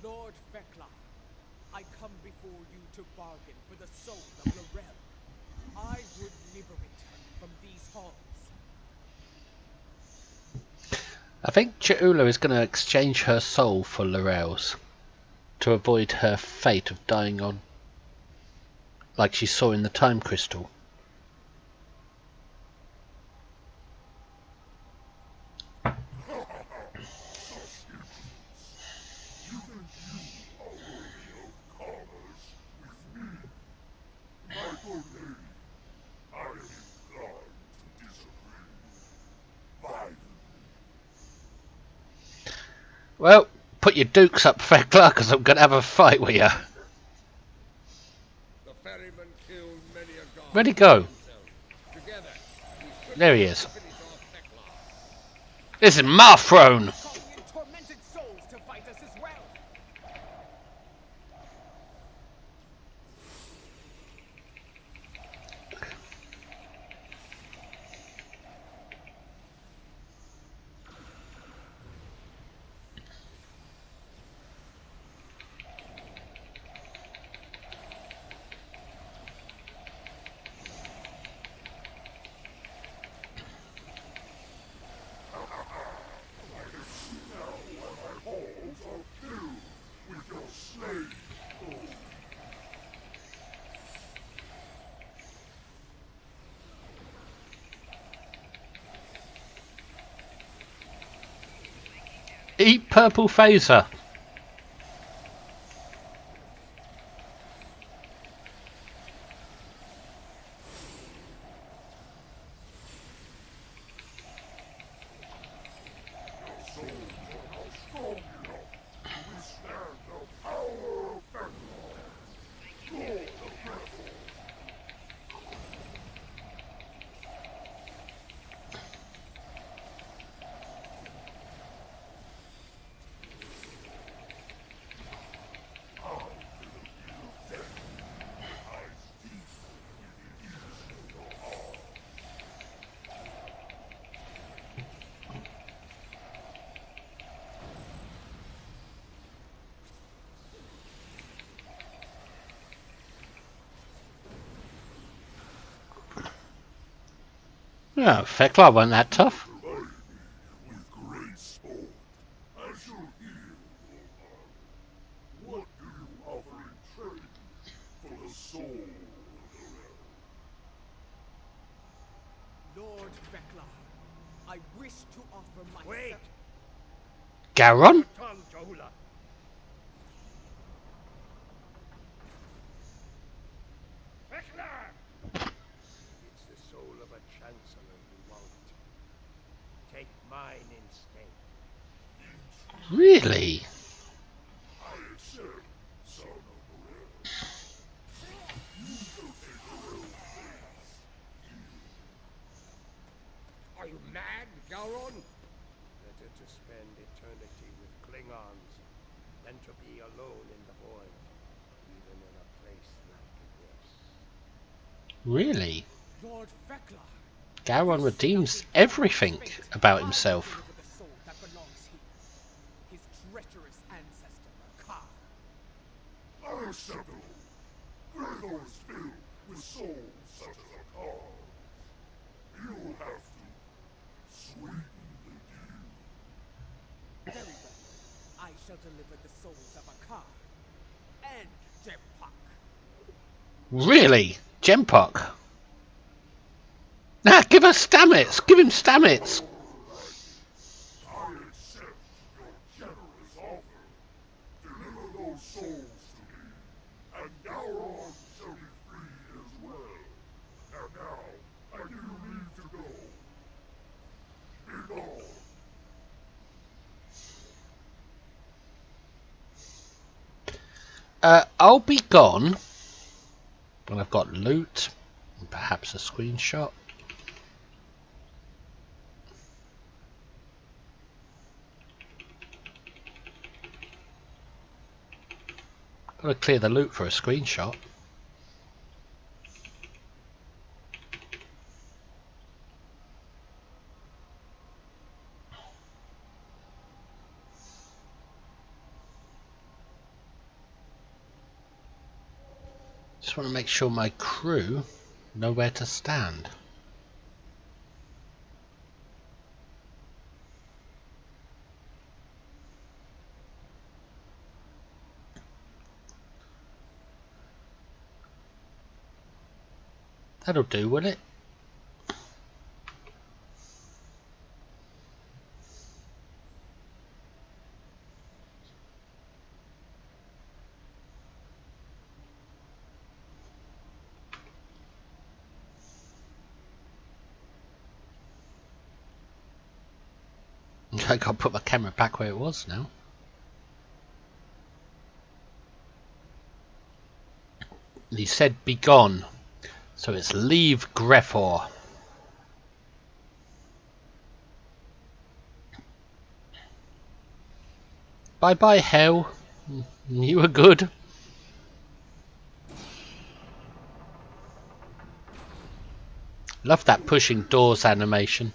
Lord Veclar, I come before you to bargain for the soul of Lorel. I would liberate her from these halls. I think Cha'ula is going to exchange her soul for Lorel's to avoid her fate of dying on, like she saw in the time crystal. Such impudence. You think you are worthy of commerce with me? My good lady, I am inclined to disagree. Violently. Well, put your dukes up, Fekla, because I'm going to have a fight with you. The ferryman killed many a god Where'd he by go? himself. Together, we should There be he able is. to finish off Hekla. This is my throne. Calling in tormented souls to fight us as well. With your slave. Eat purple phaser. Yeah, Fekla wasn't that tough. With great sport. I shall hear, What do you offer in trade for the soul of the realm? Lord Veklar, I wish to offer myself. Wait! Garon? Your tongue, Jahula. Feklar! It's the soul of a chancellor you want. Take mine instead. Really? I accept, son of the realm. You shall take the realm's place. Are you mad, Gowron? Better to spend eternity with Klingons than to be alone in the void, even in a place like this. Really? Lord Veklar. Garon This redeems shall be Garon's everything fate. about I will himself. deliver the soul that belongs here. His treacherous ancestor, Akar. Unacceptable. Greathor is filled with souls such as Akar's. You will have to sweeten the deal. Very well. I shall deliver the souls of Akar and Jempak. Really? Jempok? Nah, give us Stamets! Give him Stamets! I accept your generous offer. Deliver those souls to me, and Gowron shall be free as well. And now, I give you leave to go. Be gone. I'll be gone when I've got loot and perhaps a screenshot. Gotta clear the loot for a screenshot. Just want to make sure my crew know where to stand. That'll do, will it? I gotta put my camera back where it was now. And he said be gone. So it's leave Greffor. Bye bye hell. You were good. Love that pushing doors animation.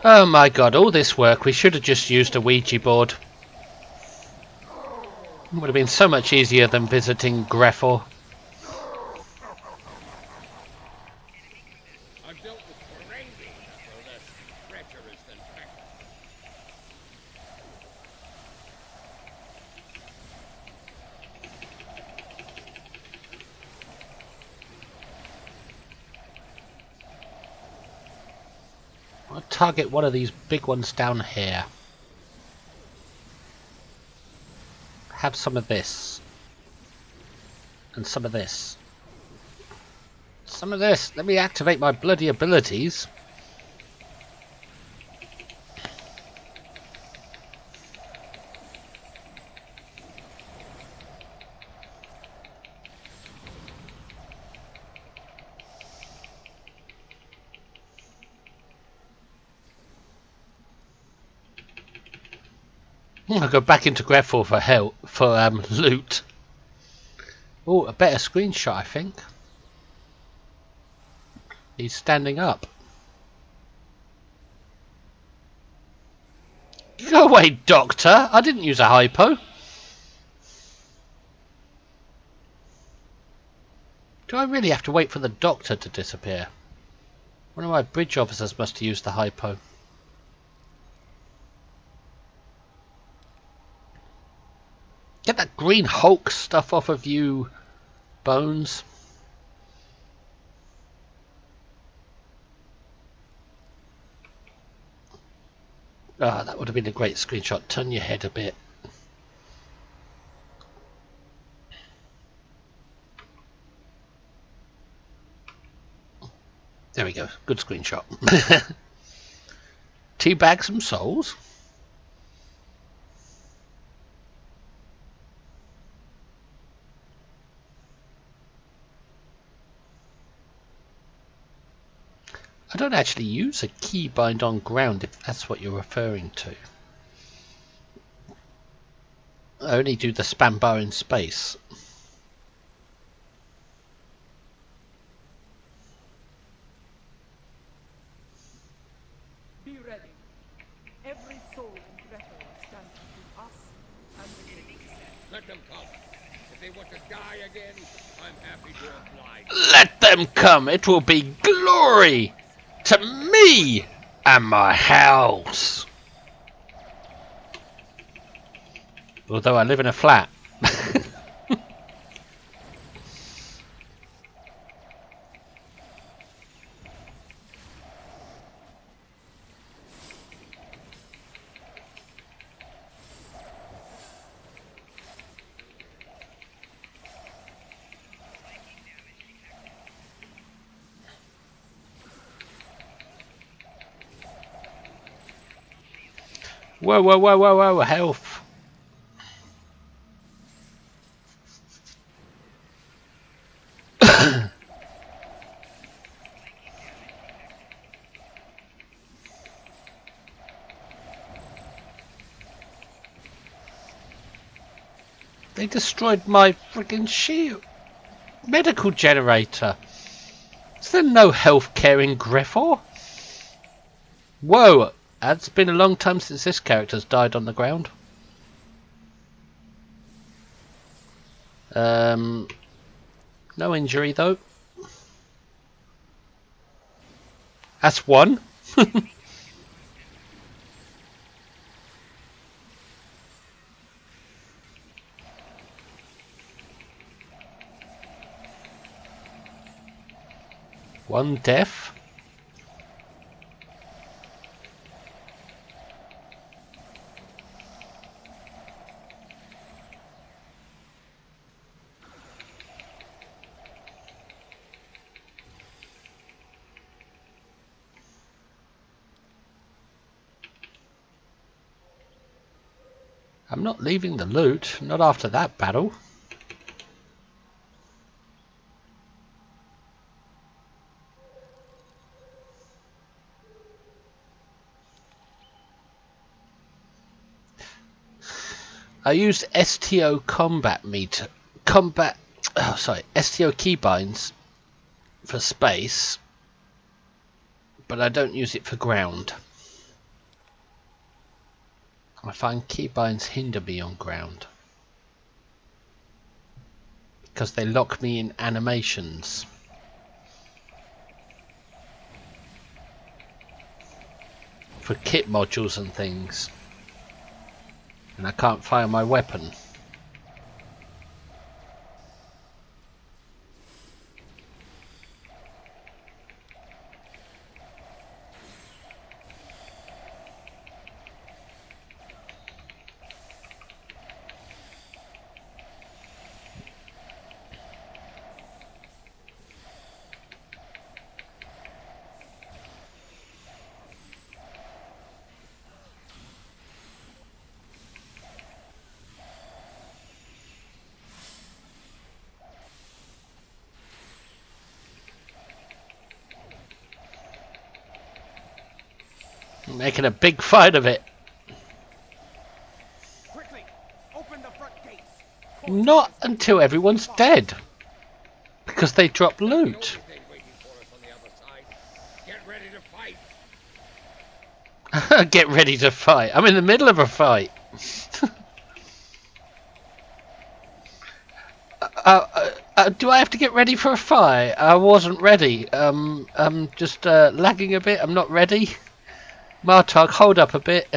Oh my god, all this work, we should have just used a Ouija board. It would have been so much easier than visiting Greffor. I've dealt with Ferengi that were less treacherous than Peck. I'll target one of these big ones down here. Have some of this. And some of this. Some of this. Let me activate my bloody abilities. I'll go back into Greffor for help, for loot. Oh, a better screenshot, I think. He's standing up. Go away, Doctor! I didn't use a hypo. Do I really have to wait for the Doctor to disappear? One of my bridge officers must have used the hypo. Get that Green Hulk stuff off of you, Bones. Ah, that would have been a great screenshot. Turn your head a bit. There we go. Good screenshot. Teabag some souls. I don't actually use a keybind on ground, if that's what you're referring to. I only do the spam bar in space. Be ready. Every soul in Greffor stands between us and the king. Let them come. If they want to die again, I'm happy to oblige. Let them come. It will be glory to me and my house. Although I live in a flat. Whoa, whoa, whoa, whoa, whoa, health. They destroyed my friggin' shield. Medical generator. Is there no healthcare in Greffor? Whoa, it's been a long time since this character's died on the ground. No injury though. That's one. One death. I'm not leaving the loot, not after that battle. I used STO STO keybinds for space, but I don't use it for ground. I find keybinds hinder me on ground because they lock me in animations. For kit modules and things, and I can't fire my weapon. I'm making a big fight of it. Quickly, open the front gates. Not until everyone's dead, because they drop loot. Thing waiting for us on the other side. Get ready to fight. Get ready to fight. I'm in the middle of a fight. Do I have to get ready for a fight? I wasn't ready. I'm just lagging a bit. I'm not ready. Martog, hold up a bit.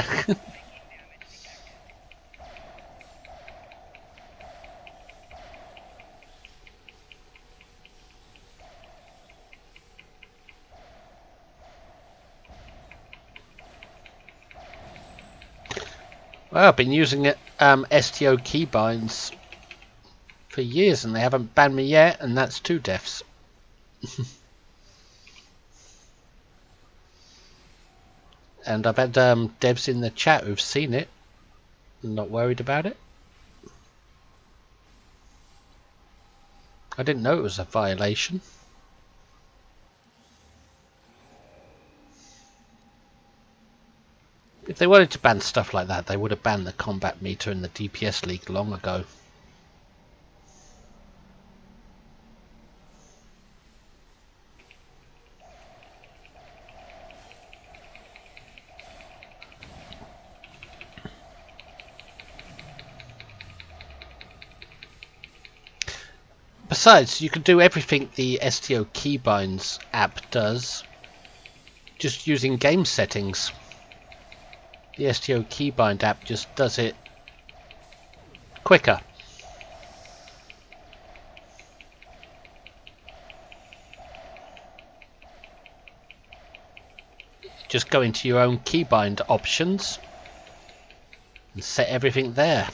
Well, I've been using it, STO keybinds for years and they haven't banned me yet, and that's 2 deaths. And I've had devs in the chat who've seen it and not worried about it. I didn't know it was a violation. If they wanted to ban stuff like that, they would have banned the combat meter in the DPS league long ago. Besides, you can do everything the STO Keybinds app does just using game settings. The STO Keybind app just does it quicker. Just go into your own keybind options and set everything there.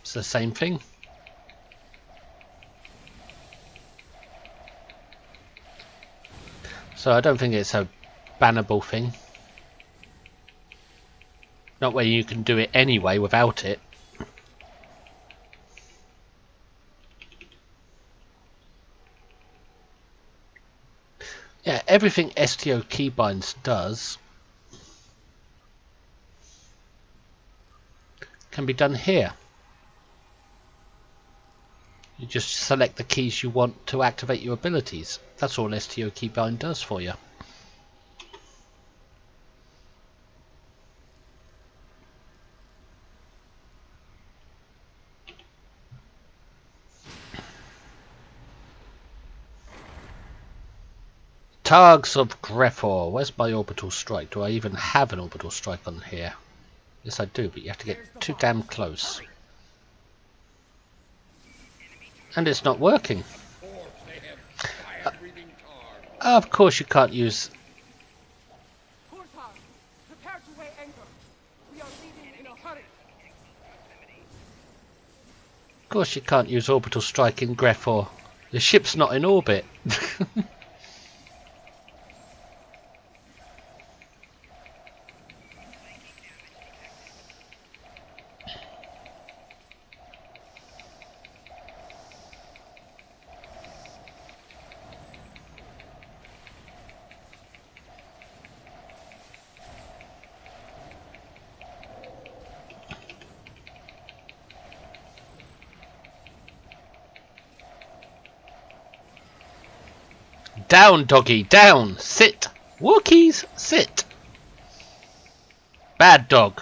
It's the same thing. So I don't think it's a bannable thing. Not where you can do it anyway without it. Yeah, everything STO Keybinds does can be done here. You just select the keys you want to activate your abilities. That's all STO Keybind does for you. Targs of Grefor. Where's my orbital strike? Do I even have an orbital strike on here? Yes I do, but you have to get too damn close. And it's not working. Of course you can't use... Kurtar, prepare to weigh anchor. We are leaving in a hurry. Of course you can't use orbital strike in Greffor. The ship's not in orbit. Down, doggy, down. Sit. Wookiees, sit. Bad dog.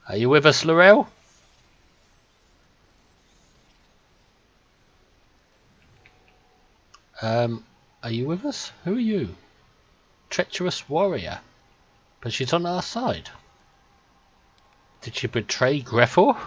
Are you with us, Laurel? Are you with us? Who are you? Treacherous warrior. But she's on our side. Did she betray Greffor?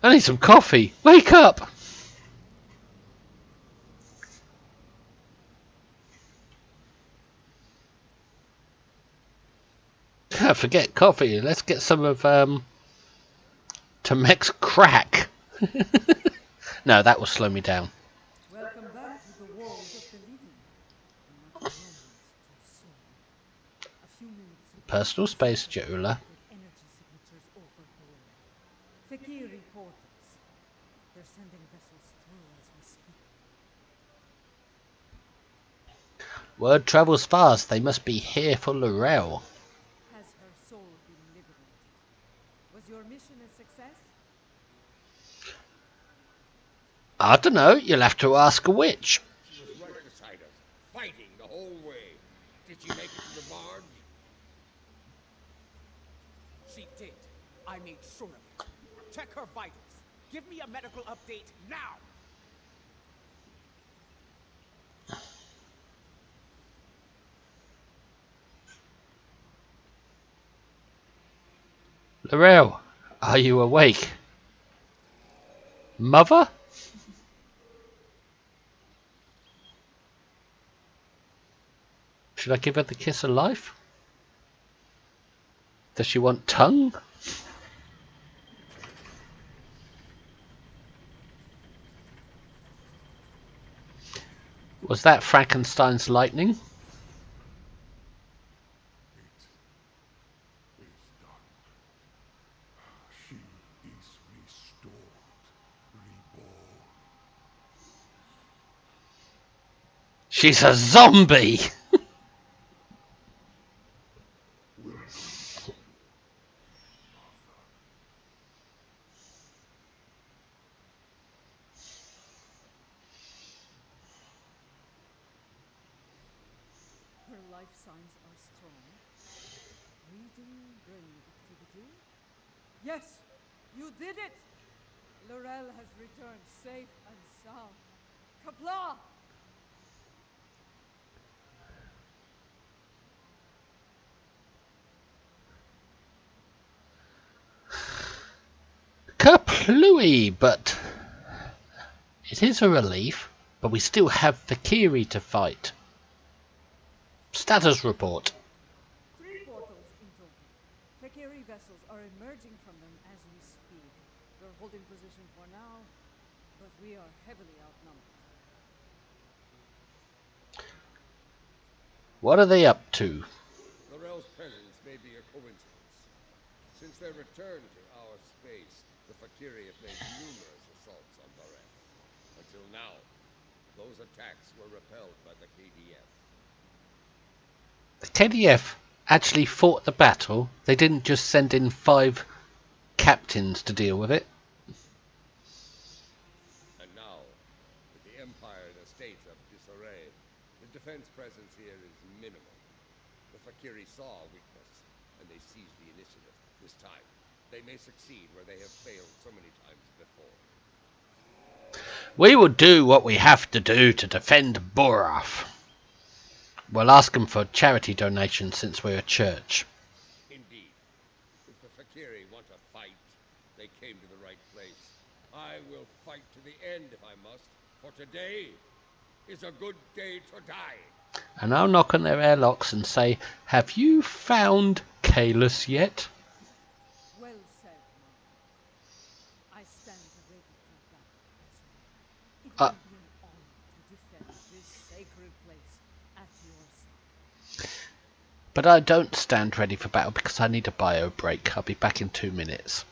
I need some coffee. Wake up! Forget coffee. Let's get some of Temec's crack. No, that will slow me down. Welcome back to the world of the living. Not a moment too soon. A few minutes ago, Personal space, Joula. energy signatures over Borek. Fakir reporters. They're sending vessels through as we speak. Word travels fast. They must be here for Laurel. Has her soul been liberated? Was your mission a success? I don't know. You'll have to ask a witch. She was right beside us, fighting the whole way. Did she make it to the barge? She did. I made sure of it. Check her vitals. Give me a medical update now! Laurel, are you awake? Mother? Should I give her the kiss of life? Does she want tongue? Was that Frankenstein's lightning? It is done. She is restored, reborn. She's a zombie! Her life signs are strong. Reading brain activity. Yes! You did it! Laurel has returned safe and sound. Kapla! Kaplooey, but it is a relief, but we still have Fakiri to fight. Status report. 3 portals in total. Fakiri vessels are emerging from them as we speak. We're holding position for now, but we are heavily outnumbered. What are they up to? Laurel's presence may be a coincidence. Since their return to our space, the Fakiri have made numerous assaults on Borek. Until now, those attacks were repelled by the KDF. The KDF actually fought the battle. They didn't just send in 5 captains to deal with it. And now, with the Empire in a state of disarray, the defense presence here is minimal. The Fakiri saw weakness and they seize the initiative this time, they may succeed where they have failed so many times before. We will do what we have to do to defend Boraf. We'll ask them for charity donations since we're a church. Indeed. If the Fakiri want to fight, they came to the right place. I will fight to the end if I must, for today is a good day to die. And I'll knock on their airlocks and say, have you found Kalis yet? Well said, my daughter. I stand ready for battle as well. It will be an honor to defend this sacred place at your side. But I don't stand ready for battle because I need a bio break. I'll be back in 2 minutes.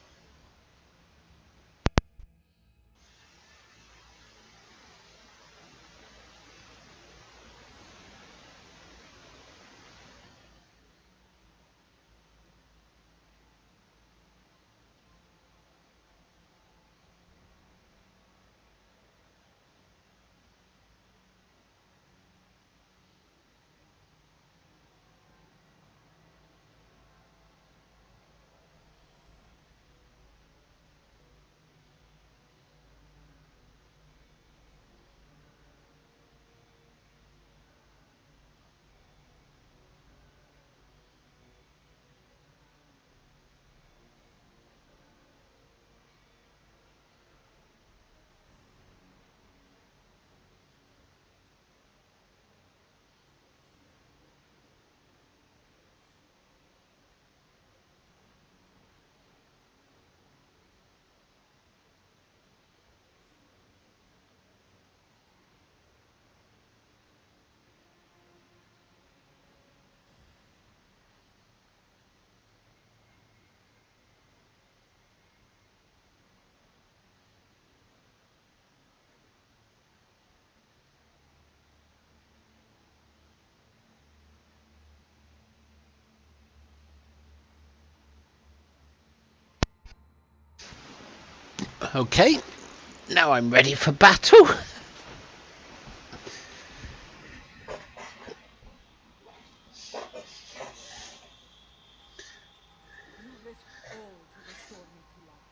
Okay, now I'm ready for battle. You risked all to restore me to life.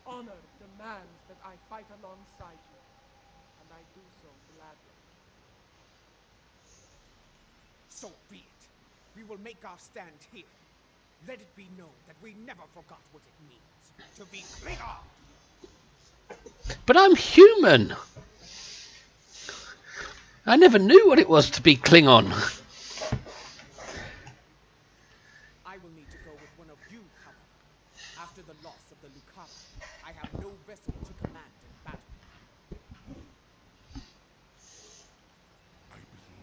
Honor demands that I fight alongside you, and I do so gladly. So be it. We will make our stand here. Let it be known that we never forgot what it means to be Klingon! But I'm human. I never knew what it was to be Klingon. I will need to go with one of you, however. After the loss of the Lucaba, I have no vessel to command in battle. I believe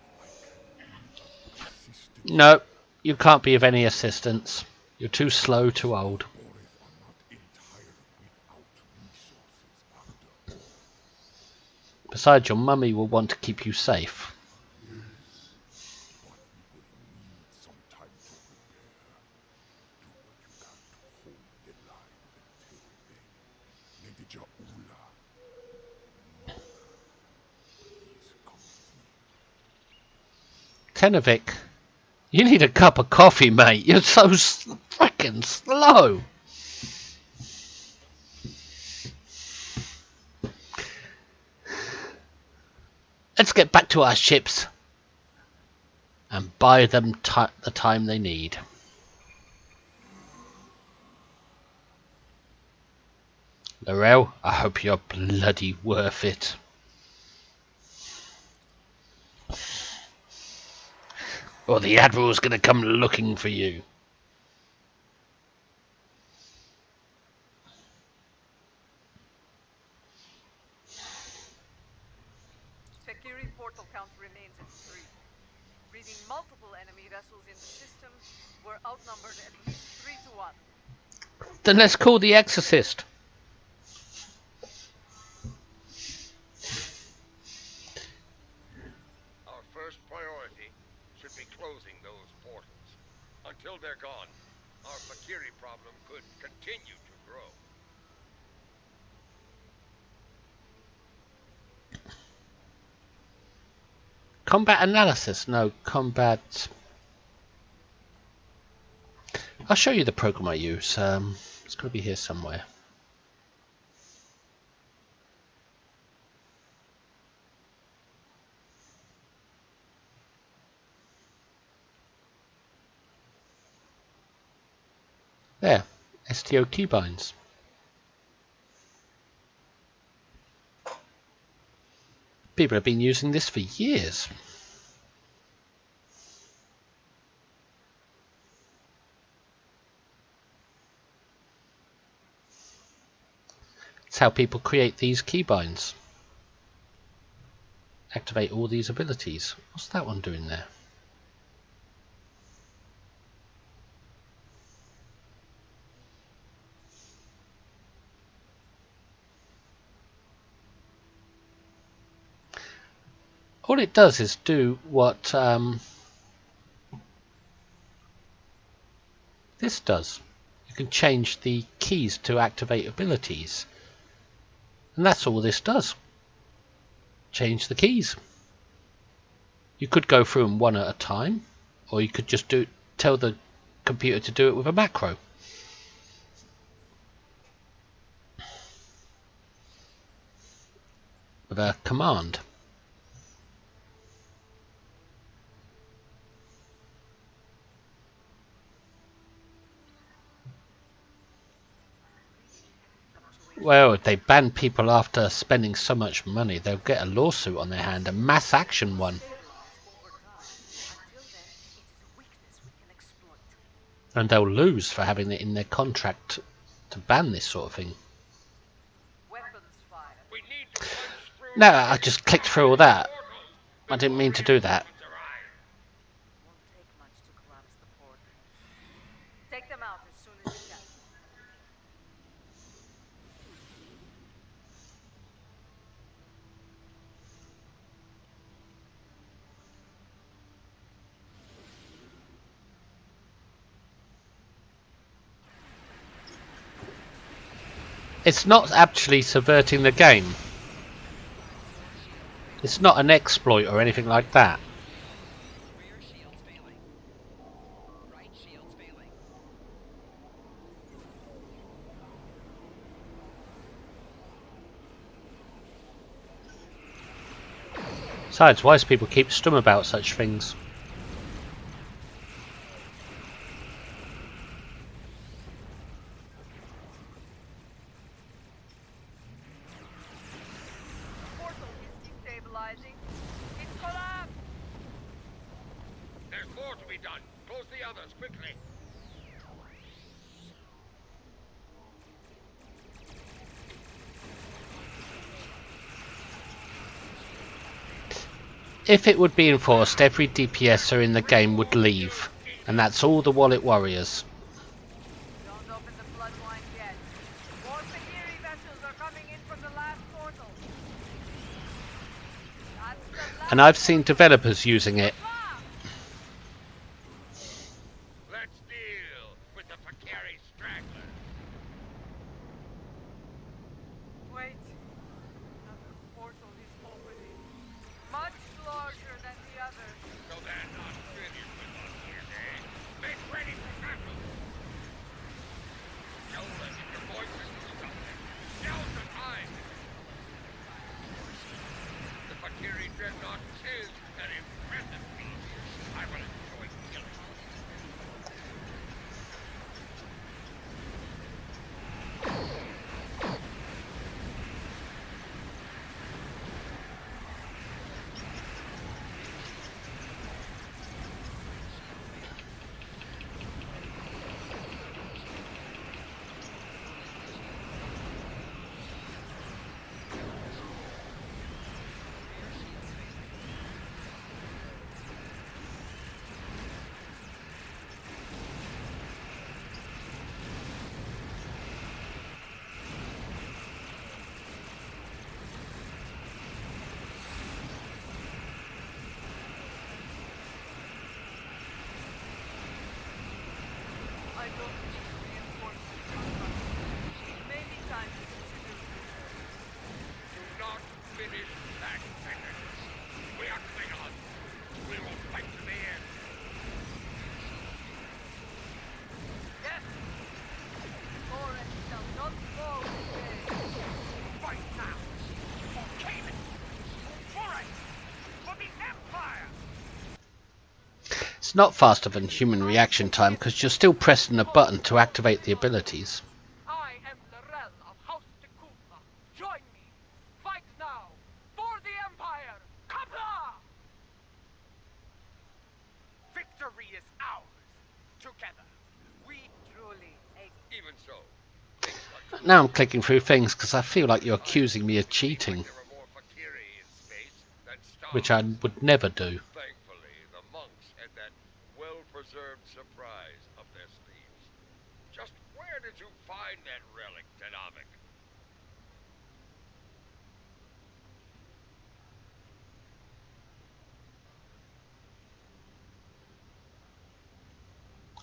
I can be of assistance. No, you can't be of any assistance. You're too slow, too old. Boreth are not entirely without resources after all. Besides, your mummy will want to keep you safe. Yes, but we will need some time to prepare. Do what you can to hold the line until then. Lady Jaula, Mother, please come with me. Tenevik, you need a cup of coffee, mate. You're so freaking slow. Let's get back to our ships and buy them the time they need. Laurel, I hope you're bloody worth it. Or the Admiral's gonna come looking for you. Fakiri portal count remains at 3. Reading multiple enemy vessels in the system, we're outnumbered at least 3 to 1. Then let's call the Exorcist. Our first priority should be closing those portals. Until they're gone, our Fakiri problem could continue to grow. Combat analysis? No, combat... I'll show you the program I use. It's going to be here somewhere. There, STO keybinds. People have been using this for years. It's how people create these keybinds. Activate all these abilities. What's that one doing there? All it does is do what this does. You can change the keys to activate abilities. And that's all this does. Change the keys. You could go through them one at a time, or you could just tell the computer to do it with a macro. With a command. Well, if they ban people after spending so much money, they'll get a lawsuit on their hand, a mass action one. And they'll lose for having it in their contract to ban this sort of thing. No, I just clicked through all that. I didn't mean to do that. Take them out as soon as you can. It's not actually subverting the game. It's not an exploit or anything like that. Besides, wise people keep stum about such things. Portal is destabilizing. It's collapsed. There's more to be done. Close the others, quickly. If it would be enforced, every DPSer in the game would leave. And that's all the wallet warriors. Don't open the bloodline yet. More Sagiri vessels are coming in from the last portal. That's the last And I've seen developers using it. Let's deal with the Fakiri straggler. Wait. Another portal is opening. Much larger than the others. So they're not finished with us yet, eh? Make ready for battle. Yell them in your voices or something. Now's the time. The Fakiri dreadnought is an impressive feat. I will enjoy killing it. It's not faster than human reaction time because you're still pressing a button to activate the abilities. I am Lorel of House Tekufla. Join me. Fight now for the Empire. Kapla! Victory is ours. Together, we truly Even so, Now I'm clicking through things because I feel like you're accusing me of cheating, there are more Fakiri in space than stars. which I would never do. Thankfully, the monks had that well-preserved surprise up their sleeves. Just where did you find that relic, Tenavik?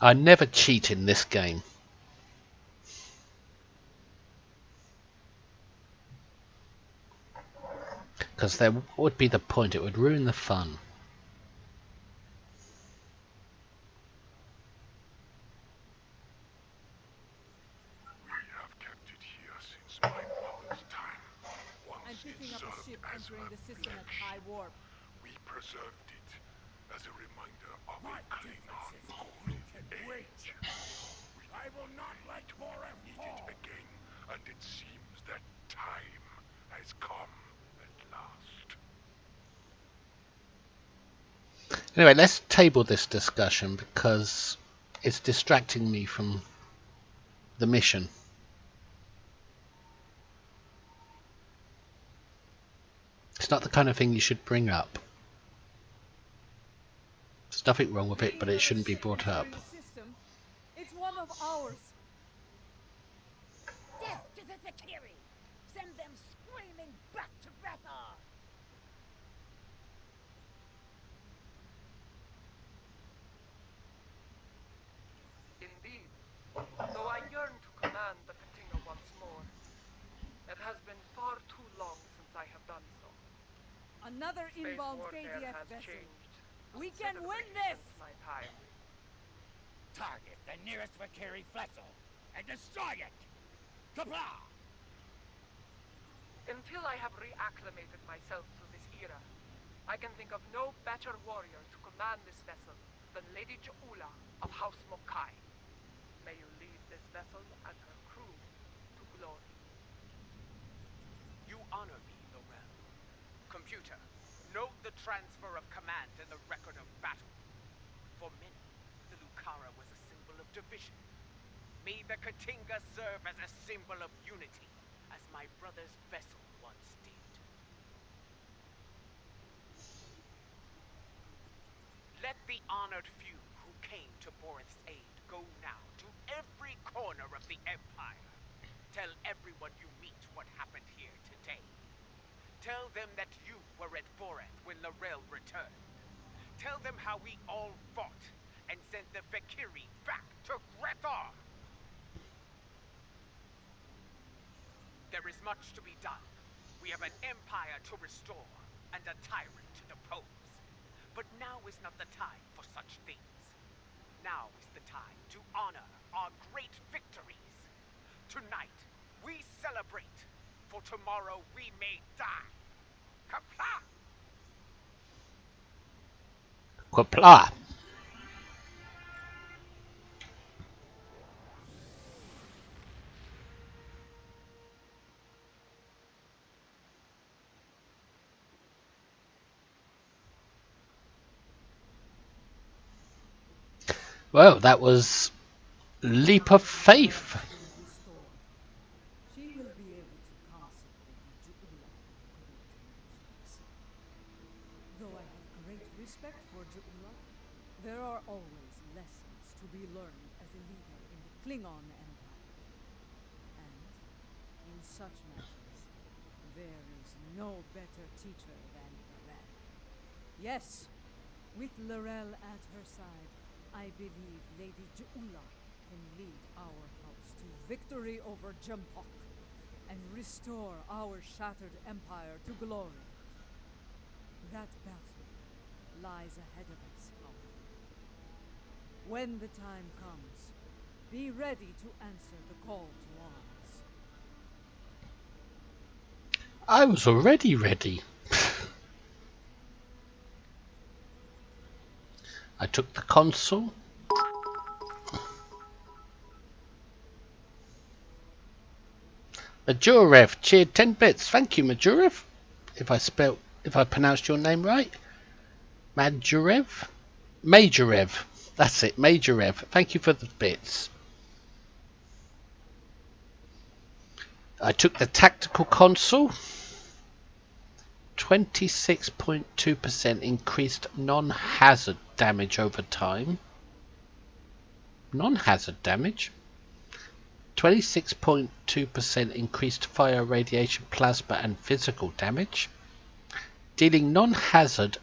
I never cheat in this game. Because there would be the point, it would ruin the fun. We have kept it here since my mother's time. I'm Once it picking up a served ship as entering her the system at flagship. high warp. We preserved it as a reminder of My a Klingon golden age. I will not let Borev Need it again, and it seems that time has come at last. Anyway, let's table this discussion because it's distracting me from the mission. It's not the kind of thing you should bring up. There's nothing wrong with it, Picking but it another shouldn't be ship brought up. entering the system. It's one of ours. Death to the Zakiri! Send them screaming back to Rathar! Indeed, though I yearn to command the Katinga once more, it has been far too long since I have done so. Another Space inbound warfare KDF has vessel. changed We can win considerably this! since my time. target the nearest Vakiri vessel and destroy it. Kapla! Until I have reacclimated myself to this era, I can think of no better warrior to command this vessel than Lady Ja'ula of House Mokai. May you lead this vessel and her crew to glory. You honor me, Lorel. Computer, note the transfer of command in the record of battle. For many, the Lucara was a symbol of division. May the Katinga serve as a symbol of unity, as my brother's vessel once did. Let the honored few who came to Borith's aid go now to every corner of the Empire. Tell everyone you meet what happened here today. Tell them that you were at Borith when Lorel returned. Tell them how we all fought and sent the Vakiri back to Grethar. There is much to be done. We have an empire to restore and a tyrant to depose. But now is not the time for such things. Now is the time to honor our great victories. Tonight, we celebrate, for tomorrow we may die. Kapla! Qapla'. Well, that was leap of faith. Has been restored. She will be able to counsel Lady Ja'ula a great many things. Though I have great respect for Ja'ula, there are always lessons to be learned as a leader in the Klingon Empire. And in such matters, there is no better teacher than Lorel. Yes, with Lorel at her side, I believe Lady Ja'ula can lead our house to victory over Jempok and restore our shattered empire to glory. That battle lies ahead of us, however. When the time comes, be ready to answer the call to arms. I was already ready. I took the console. Majurev cheered 10 bits. Thank you, Majurev. If I pronounced your name right. Majurev? Majorev. That's it, Majorev. Thank you for the bits. I took the tactical console. 26.2% increased non-hazard damage over time. Non-hazard damage? 26.2% increased fire, radiation, plasma and physical damage. Dealing non-hazard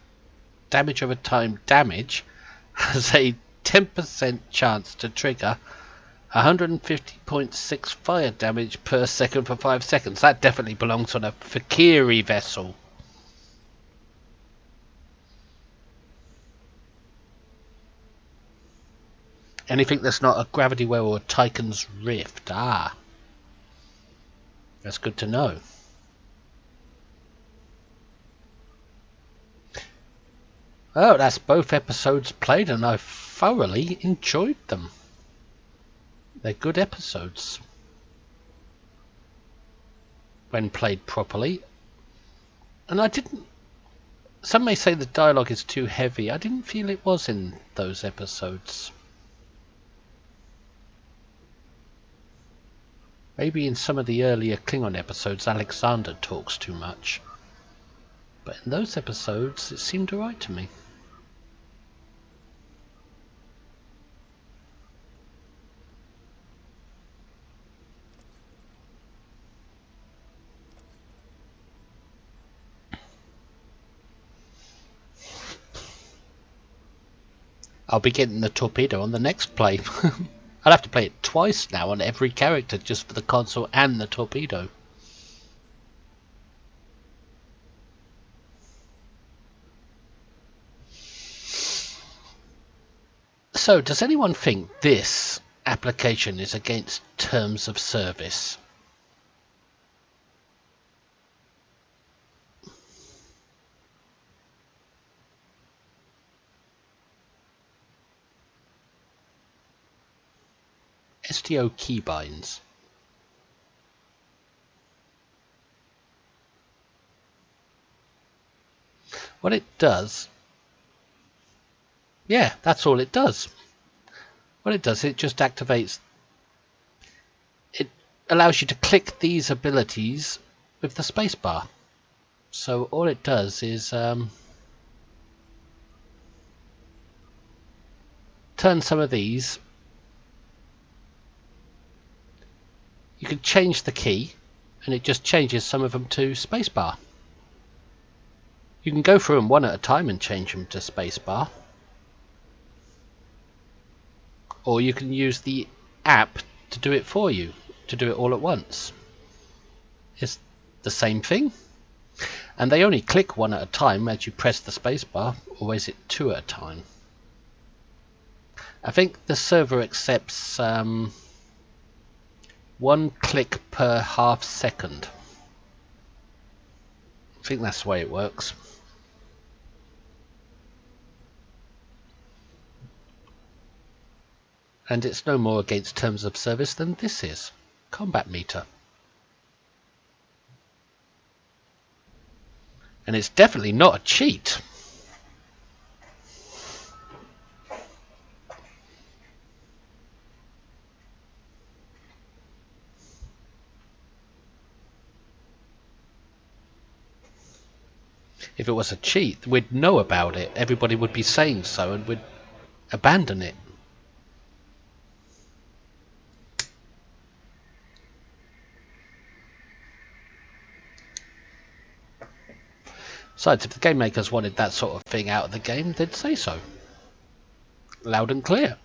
damage over time damage has a 10% chance to trigger 150.6 fire damage per second for 5 seconds. That definitely belongs on a Fakiri vessel. Anything that's not a gravity well or a Titan's Rift. Ah, that's good to know. Oh, that's both episodes played and I thoroughly enjoyed them. They're good episodes when played properly. And I didn't... Some may say the dialogue is too heavy. I didn't feel it was in those episodes. Maybe in some of the earlier Klingon episodes Alexander talks too much. But in those episodes it seemed alright to me. I'll be getting the torpedo on the next play. I'll have to play it twice now on every character just for the console and the torpedo. So, does anyone think this application is against terms of service? STO keybinds. What it does... Yeah, that's all it does. What it does, it just activates... It allows you to click these abilities with the spacebar. So all it does is turn some of these. You can change the key and it just changes some of them to spacebar. You can go through them one at a time and change them to spacebar. Or you can use the app to do it for you, to do it all at once. It's the same thing. And they only click one at a time as you press the spacebar, or is it two at a time? I think the server accepts 1 click per half second. I think that's the way it works. And it's no more against terms of service than this is. Combat meter. And it's definitely not a cheat. If it was a cheat, we'd know about it. Everybody would be saying so and we'd abandon it. Besides, if the game makers wanted that sort of thing out of the game, they'd say so. Loud and clear.